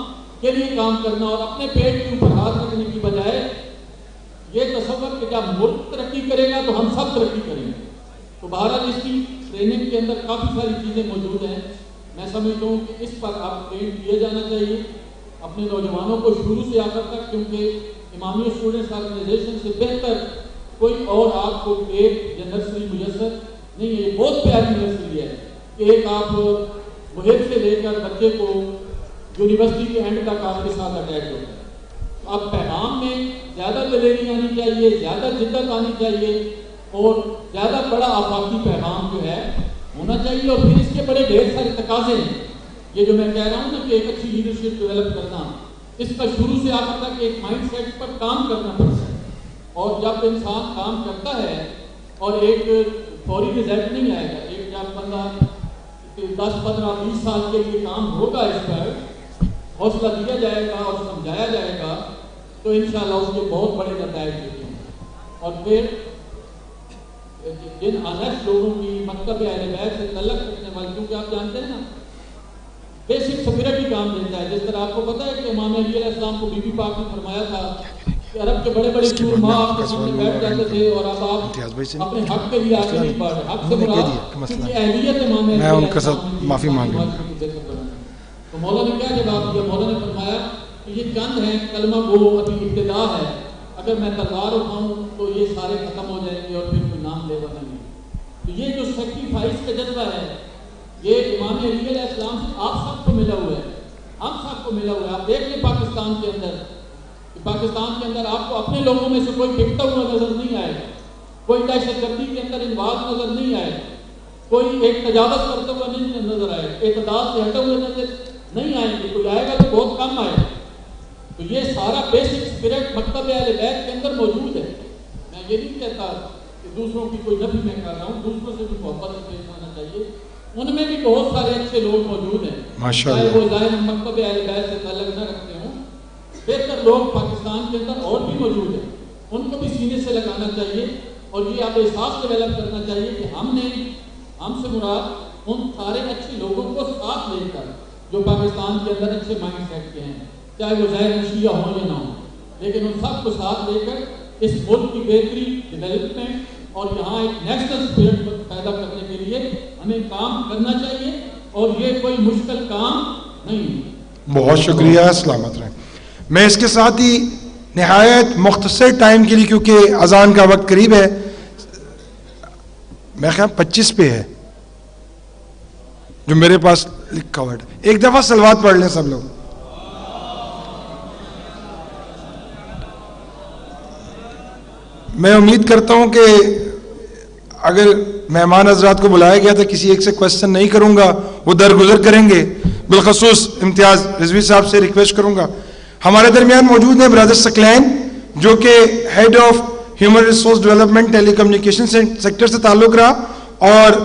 کے لیے کام کرنا، اور اپنے پیٹ کے اوپر ہاتھ رکھنے کی بجائے یہ تصور کہ جب ملک ترقی کرے گا تو ہم سب ترقی کریں گے. تو بہرحال اس کی ٹریننگ کے اندر کافی ساری چیزیں موجود ہیں. میں سمجھتا ہوں کہ اس پر آپ ٹرین کیا جانا چاہیے اپنے نوجوانوں کو شروع سے آخر تک، کیونکہ امامیہ اسٹوڈنٹس آرگنائزیشن سے بہتر کوئی اور آپ کو ایک یا نرسری میسر نہیں ہے. یہ بہت پیاری نرسری ہے کہ ایک آپ محیط سے لے کر بچے کو یونیورسٹی کے اینڈ تک آپ کے ساتھ اٹیچ ہوتا ہے. اب پیغام میں زیادہ دلیری آنی چاہیے، زیادہ جدت آنی چاہیے، اور زیادہ بڑا آفاقی پیغام جو ہے ہونا چاہیے. اور پھر اس کے بڑے ڈھیر سارے تقاضے ہیں. یہ جو میں کہہ رہا ہوں نا کہ ایک اچھی لیڈرشپ ڈیولپ کرنا، اس کا شروع سے آخر تک ایک مائنڈ سیٹ پر کام کرنا پڑتا ہے. اور جب انسان کام کرتا ہے اور ایک فوری رزلٹ نہیں آئے گا، ایک جب بندہ 10 15 20 سال کے لیے کام ہوگا، اس پر حوصلہ دیا جائے گا اور سمجھایا جائے گا تو انشاءاللہ اس کے بہت بڑے نتائج ہوتے ہیں. اور پھر جن آنیسٹ لوگوں کی مکتب اہل بیت سے تعلق رکھنے والے، کیونکہ آپ جانتے ہیں نا بیسک سپیرٹ ہی کام دیتا ہے. جس طرح آپ کو پتا ہے کہ امام علی علیہ السلام کو بی بی پاک نے فرمایا تھا کہ عرب کے بڑے بڑے سورما آپ کے سامنے بیٹھ جاتے تھے اور اب آپ اپنے حق کے لیے آگے نہیں بڑھ رہے. حق سے مراد کیونکہ اہلیت امام علی میں ان کے ساتھ معافی مانگ رہا ہوں. تو مولا نے کیا جواب دیا؟ مولا نے فرمایا کہ یہ چند ہیں کلمہ گو، ابھی ابتدا ہے، اگر میں تلوار اٹھاؤں تو یہ سارے ختم ہو جائیں گے اور پھر کوئی نام لیوا نہیں. تو یہ جو سیکریفائس کا جذبہ ہے یہ امام علی علیہ السلام سے آپ سب کو ملا ہوا ہے، ہم سب کو ملا ہوا ہے. آپ دیکھ لیں پاکستان کے اندر کہ پاکستان کے اندر آپ کو اپنے لوگوں میں سے کوئی بکتا ہوا نظر نہیں آئے گا، کوئی دہشت گردی کے اندر انواز نظر نہیں آئے گا، کوئی ایک تجاوز کرتے ہوا نہیں نظر آئے گا، اعتدال سے ہٹے ہوئے نظر نہیں آئیں گے. کوئی آئے گا تو بہت کم آئے گا. تو یہ سارا بیسک اسپرٹ مکتب اہل بیت کے اندر موجود ہے. میں یہ نہیں کہتا کہ دوسروں کی کوئی نفی میں کر رہا ہوں، دوسروں سے بھی محبت سے پیش آنا چاہیے. ان میں بھی بہت سارے اچھے لوگ موجود ہیں، چاہے وہ ظاہر مکتب اہل بیت سے تعلق نہ رکھتے ہوں. بہتر لوگ پاکستان کے اندر اور بھی موجود ہیں، ان کو بھی سینے سے لگانا چاہیے. اور یہ آپ احساس ڈیولپ کرنا چاہیے کہ ہم سے مراد ان سارے اچھے لوگوں کو ساتھ لے کر جو پاکستان کے اندر اچھے مائنڈ سیٹ کے ہیں، چاہے وہ ظاہر شیعہ ہوں یا نہ ہوں، لیکن ان سب کو ساتھ لے کر اس ملک کی بہتری، ڈیولپمنٹ اور یہاں ایک نیشنل اسپرٹ پیدا کرنے کے لیے ہمیں کام کرنا چاہیے. اور یہ کوئی مشکل کام نہیں. بہت شکریہ، سلامت رہیں. میں اس کے ساتھ ہی نہایت مختصر ٹائم کے لیے، کیونکہ اذان کا وقت قریب ہے، میں خیال 25 پہ ہے جو میرے پاس لکھا ہوا ہے. ایک دفعہ صلوات پڑھ لیں سب لوگ. میں امید کرتا ہوں کہ اگر مہمان حضرات کو بلایا گیا تھا کسی ایک سے کوشچن نہیں کروں گا، وہ درگزر کریں گے. بالخصوص امتیاز رضوی صاحب سے ریکویسٹ کروں گا. ہمارے درمیان موجود ہیں برادر سکلین جو کہ head of human resource development telecommunication sector سے تعلق رہا اور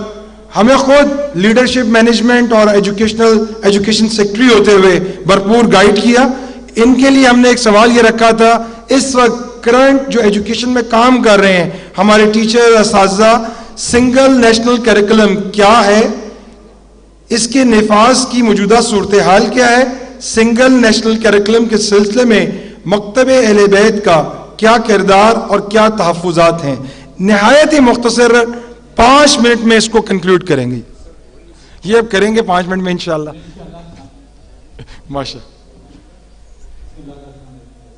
ہمیں خود لیڈرشپ مینجمنٹ اور ایجوکیشن سیکٹری ہوتے ہوئے بھرپور گائیڈ کیا. ان کے لیے ہم نے ایک سوال یہ رکھا تھا، اس وقت کرنٹ جو ایجوکیشن میں کام کر رہے ہیں ہمارے ٹیچر اساتذہ، سنگل نیشنل کریکولم کیا ہے، اس کے نفاذ کی موجودہ صورتحال کیا ہے، سنگل نیشنل کریکولم کے سلسلے میں مکتب اہل بیت کا کیا کردار اور کیا تحفظات ہیں. نہایت ہی مختصر 5 منٹ میں اس کو کنکلوڈ کریں گے. یہ اب کریں گے 5 منٹ میں انشاءاللہ. ماشاء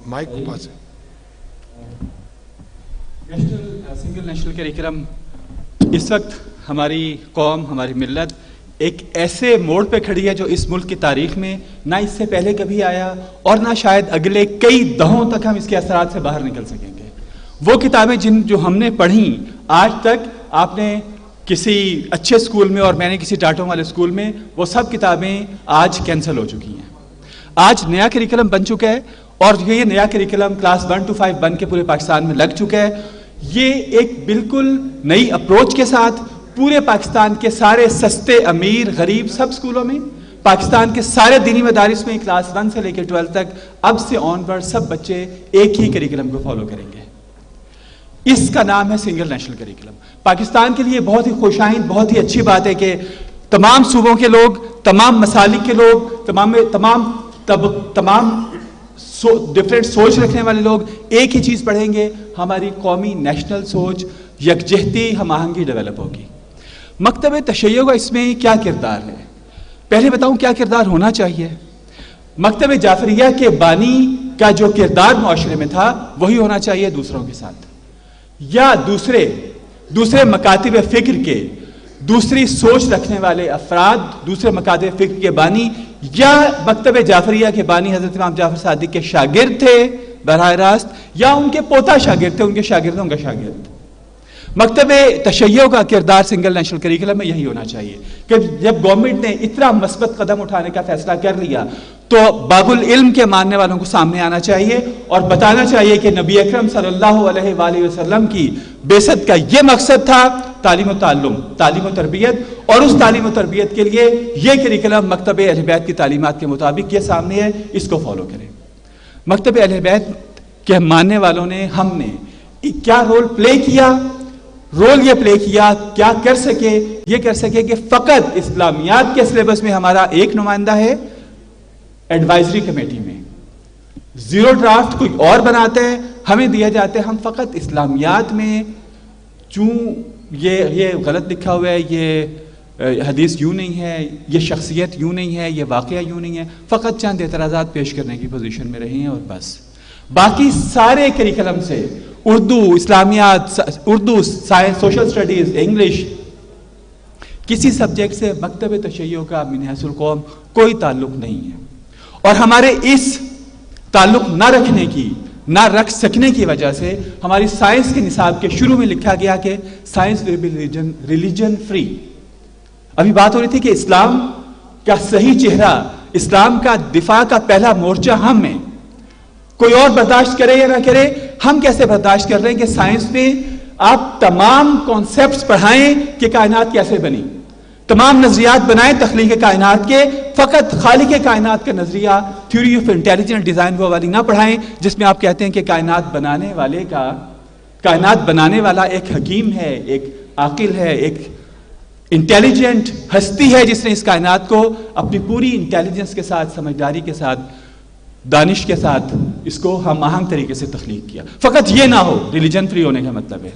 مائک کو پاس ہے. سنگل نیشنل کریکولم اس وقت ہماری قوم، ہماری ملت ایک ایسے موڑ پہ کھڑی ہے جو اس ملک کی تاریخ میں نہ اس سے پہلے کبھی آیا اور نہ شاید اگلے کئی دہوں تک ہم اس کے اثرات سے باہر نکل سکیں گے. وہ کتابیں جو ہم نے پڑھیں آج تک، آپ نے کسی اچھے سکول میں اور میں نے کسی ٹاٹوں والے سکول میں، وہ سب کتابیں آج کینسل ہو چکی ہیں. آج نیا کریکولم بن چکا ہے اور یہ نیا کریکولم کلاس 1 to 5 بن کے پورے پاکستان میں لگ چکا ہے. یہ ایک بالکل نئی اپروچ کے ساتھ پورے پاکستان کے سارے سستے، امیر، غریب سب سکولوں میں، پاکستان کے سارے دینی مدارس میں کلاس 1 سے لے کے 12 تک اب سے آن ورڈ سب بچے ایک ہی کریکولم کو فالو کریں گے. اس کا نام ہے سنگل نیشنل کریکولم. پاکستان کے لیے بہت ہی خوشائند، بہت ہی اچھی بات ہے کہ تمام صوبوں کے لوگ، تمام مسالک کے لوگ، تمام ڈفرینٹ سوچ رکھنے والے لوگ ایک ہی چیز پڑھیں گے، ہماری قومی نیشنل سوچ، یکجہتی، ہم آہنگی ڈیولپ ہوگی. مکتب تشیع کا اس میں کیا کردار ہے؟ پہلے بتاؤں کیا کردار ہونا چاہیے. مکتب جعفریہ کے بانی کا جو کردار معاشرے میں تھا وہی ہونا چاہیے دوسروں کے ساتھ، یا دوسرے مکاتب فکر کے، دوسری سوچ رکھنے والے افراد، دوسرے مکاتب فکر کے بانی، یا مکتب جعفریہ کے بانی حضرت امام جعفر صادق کے شاگرد تھے براہ راست، یا ان کے پوتا شاگرد تھے، ان کے شاگردوں کا شاگرد. مکتب تشیع کا کردار سنگل نیشنل کریکولم میں یہی ہونا چاہیے کہ جب گورنمنٹ نے اتنا مثبت قدم اٹھانے کا فیصلہ کر لیا تو باب العلم کے ماننے والوں کو سامنے آنا چاہیے اور بتانا چاہیے کہ نبی اکرم صلی اللہ علیہ وآلہ وسلم کی بعثت کا یہ مقصد تھا، تعلیم و تعلم، تعلیم و تربیت، اور اس تعلیم و تربیت کے لیے یہ کریکولم مکتب اہل بیت کی تعلیمات کے مطابق یہ سامنے ہے، اس کو فالو کریں. مکتب اہل بیت کے ماننے والوں نے، ہم نے کیا رول پلے کیا؟ رول یہ پلے کیا کیا کر سکے، یہ کر سکے کہ فقط اسلامیات کے سلیبس میں ہمارا ایک نمائندہ ہے ایڈوائزری کمیٹی میں، زیرو ڈرافٹ کوئی اور بناتا ہے، ہمیں دیا جاتا ہے، ہم فقط اسلامیات میں، چوں یہ غلط لکھا ہوا ہے، یہ حدیث یوں نہیں ہے، یہ شخصیت یوں نہیں ہے، یہ واقعہ یوں نہیں ہے، فقط چند اعتراضات پیش کرنے کی پوزیشن میں رہے ہیں اور بس. باقی سارے کریکولم سے اردو، اسلامیات، Urdu, science, social studies, English, کسی سبجیکٹ سے مکتب تشیع کا من حیث القوم کوئی تعلق نہیں ہے. اور ہمارے اس تعلق نہ رکھنے کی، نہ رکھ سکنے کی وجہ سے ہماری سائنس کے نصاب کے شروع میں لکھا گیا کہ science will be religion free. ابھی بات ہو رہی تھی کہ اسلام کا صحیح چہرہ، اسلام کا دفاع کا پہلا مورچہ ہم ہیں. کوئی اور برداشت کرے یا نہ کرے، ہم کیسے برداشت کر رہے ہیں کہ سائنس میں آپ تمام کانسیپٹس پڑھائیں کہ کائنات کیسے بنی، تمام نظریات بنائیں تخلیق کائنات کے، فقط خالق کائنات کا نظریہ، تھیوری آف انٹیلیجنٹ ڈیزائن وہ والی نہ پڑھائیں جس میں آپ کہتے ہیں کہ کائنات بنانے والا ایک حکیم ہے، ایک عاقل ہے، ایک انٹیلیجنٹ ہستی ہے جس نے اس کائنات کو اپنی پوری انٹیلیجنس کے ساتھ، سمجھداری کے ساتھ، دانش کے ساتھ اس کو ہم آہنگ طریقے سے تخلیق کیا. فقط یہ نہ ہو، ریلیجن فری ہونے کا مطلب ہے،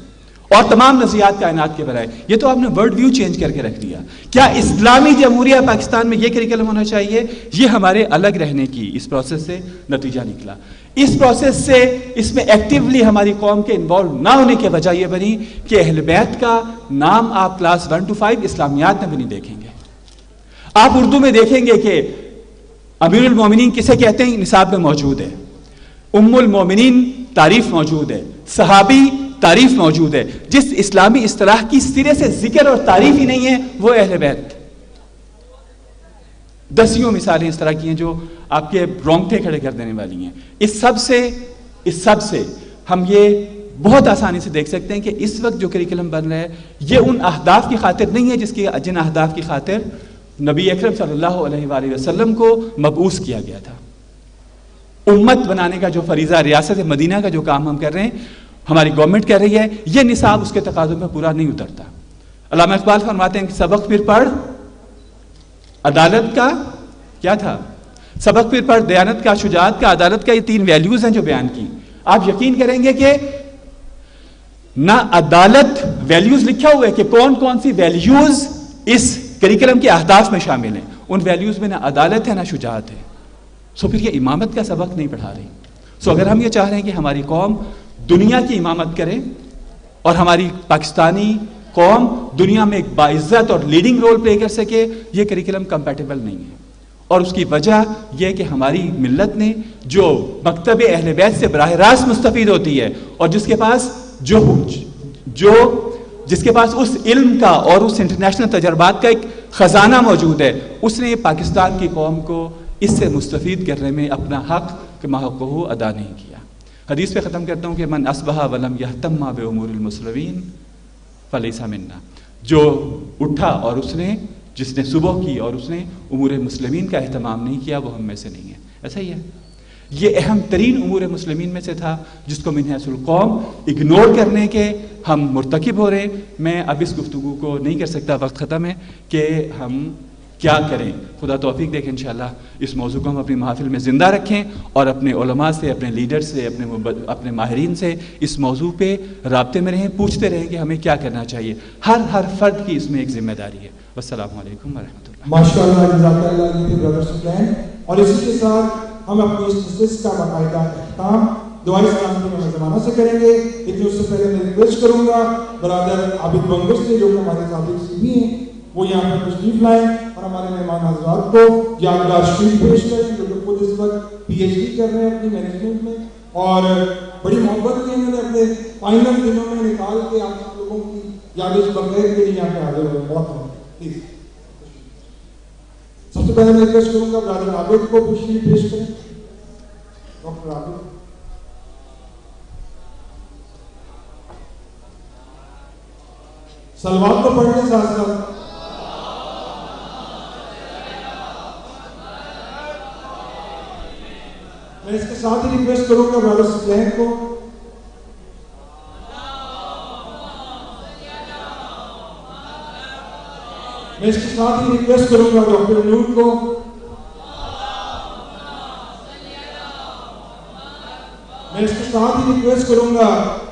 اور تمام نظریات کائنات کے برائے. یہ تو آپ نے ورڈ ویو چینج کر کے رکھ دیا. کیا اسلامی جمہوریہ پاکستان میں یہ کریکولم ہونا چاہیے؟ یہ ہمارے الگ رہنے کی اس پروسیس سے نتیجہ نکلا. اس پروسیس سے اس میں ایکٹیولی ہماری قوم کے انوالو نہ ہونے کی وجہ یہ بنی کہ اہل بیت کا نام آپ کلاس 1 to 5 اسلامیات میں بھی نہیں دیکھیں گے. آپ اردو میں دیکھیں گے کہ امیر المومنین کسے کہتے ہیں، نصاب میں موجود ہے. ام المومنین تعریف موجود ہے، صحابی تعریف موجود ہے. جس اسلامی اصطلاح کی سرے سے ذکر اور تعریف ہی نہیں ہے وہ اہل بیت. دسیوں مثالیں اس طرح کی ہیں جو آپ کے رونگٹے کھڑے کر دینے والی ہیں. اس سب سے ہم یہ بہت آسانی سے دیکھ سکتے ہیں کہ اس وقت جو کریکولم بن رہا ہے یہ ان اہداف کی خاطر نہیں ہے جن اہداف کی خاطر نبی اکرم صلی اللہ علیہ وآلہ وسلم کو مبعوث کیا گیا تھا. امت بنانے کا جو فریضہ، ریاست مدینہ کا جو کام ہم کر رہے ہیں، ہماری گورنمنٹ کر رہی ہے، یہ نصاب اس کے تقاضوں میں پورا نہیں اترتا. علامہ اقبال فرماتے ہیں کہ سبق پھر پڑھ عدالت کا کیا تھا، سبق پھر پڑھ دیانت کا، شجاعت کا، عدالت کا. یہ 3 ویلیوز ہیں جو بیان کی. آپ یقین کریں گے کہ نہ عدالت ویلیوز لکھا ہوا ہے کہ کون کون سی ویلیوز اس کریکولم کے اہداف میں شامل ہیں. ان ویلیوز میں نہ عدالت ہے نہ شجاعت ہے. سو پھر یہ امامت کا سبق نہیں پڑھا رہی. سو اگر ہم یہ چاہ رہے ہیں کہ ہماری قوم دنیا کی امامت کرے اور ہماری پاکستانی قوم دنیا میں ایک باعزت اور لیڈنگ رول پلے کر سکے، یہ کریکولم کمپیٹیبل نہیں ہے. اور اس کی وجہ یہ کہ ہماری ملت نے جو مکتب اہل بیت سے براہ راست مستفید ہوتی ہے اور جس کے پاس اس علم کا اور اس انٹرنیشنل تجربات کا ایک خزانہ موجود ہے، اس نے پاکستان کی قوم کو اس سے مستفید کرنے میں اپنا حق کہ محقہ ادا نہیں کیا. حدیث پہ ختم کرتا ہوں کہ من اصبح ولم یہتم بامور المسلمین فلیس منا. جو اٹھا اور جس نے صبح کی اور اس نے امور مسلمین کا اہتمام نہیں کیا وہ ہم میں سے نہیں ہے. ایسا ہی ہے. یہ اہم ترین امور مسلمین میں سے تھا جس کو من حیث القوم اگنور کرنے کے ہم مرتکب ہو رہے ہیں. میں اب اس گفتگو کو نہیں کر سکتا, وقت ختم ہے, کہ ہم کیا کریں. خدا توفیق دے کہ انشاءاللہ اس موضوع کو ہم اپنی محافل میں زندہ رکھیں اور اپنے علماء سے, اپنے لیڈر سے, اپنے ماہرین سے اس موضوع پہ رابطے میں رہیں, پوچھتے رہیں کہ ہمیں کیا کرنا چاہیے. ہر فرد کی اس میں ایک ذمہ داری ہے. والسلام علیکم ورحمۃ اللہ. ماشاءاللہ, جزاک اللہ یہ برادر سکلین. اور اسی کے ساتھ ہم اپنی اس مجلس کا باقاعدہ اختتام دعائے سلامتی میں زمانہ سے کریں گے. لیکن اس سے پہلے میں ریکویسٹ کروں گا برادر عابد بنگس سے, جو کہ ہمارے ساتھی سی بھی ہیں, وہ یہاں پر تشریف لائیں اور ہمارے مہمان حضرات کو یادگار شیٹ پیش کریں, جو کہ خود اس وقت پی ایچ ڈی کر رہے ہیں اپنی مینجمنٹ میں, اور بڑی محبت کی انہوں نے اپنے فائنل دنوں میں نکال کے آپ سب لوگوں کی یادش بغیر کے لیے یہاں پہ حاضر ہوئے. بہت بہت پلیز. سب سے پہلے میں ریکویسٹ کروں گا برادر عابد کو شیٹ پیش کریں. ڈاکٹر عابد سلوات کو پڑھنے ساتھ ساتھ میں اس کے ساتھ ہی ریکویسٹ کروں گا برادر سکلین کو میں اس کے ساتھ ہی ریکویسٹ کروں گا ڈاکٹر نور کو میں اس کے ساتھ ہی ریکویسٹ کروں گا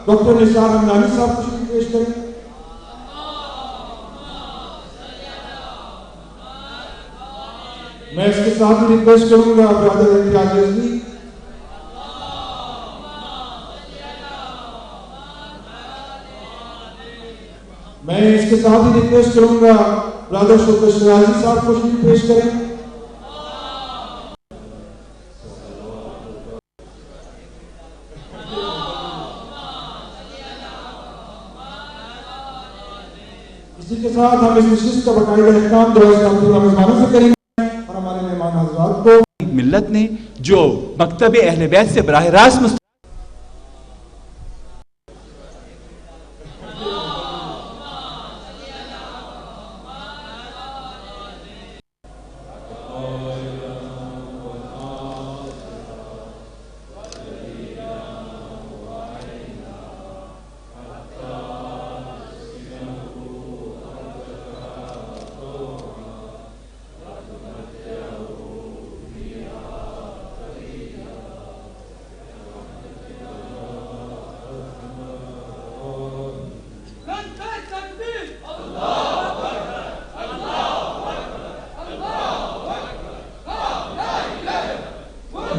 ڈاکٹر نثار ہمدانی صاحب کو شریف پیش کریں. میں اس کے ساتھ ہی ریکویسٹ کروں گا برادر امتیاز رضوی. میں اس کے ساتھ ہی ریکویسٹ کروں گا برادر شوکت شرازی صاحب کو شریف پیش کریں. اسی کے ساتھ ہم اس مجلس کا باقاعدہ احترام دعائے سلامتی و مہمانوں سے کریں گے اور ہمارے مہمان حضرات کو ملت نے جو مکتب اہل بیت سے براہ راست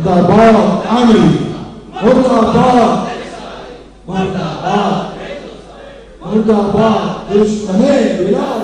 مرداباد عامری مرداباد مرداباد مرداباد دشمن بلاد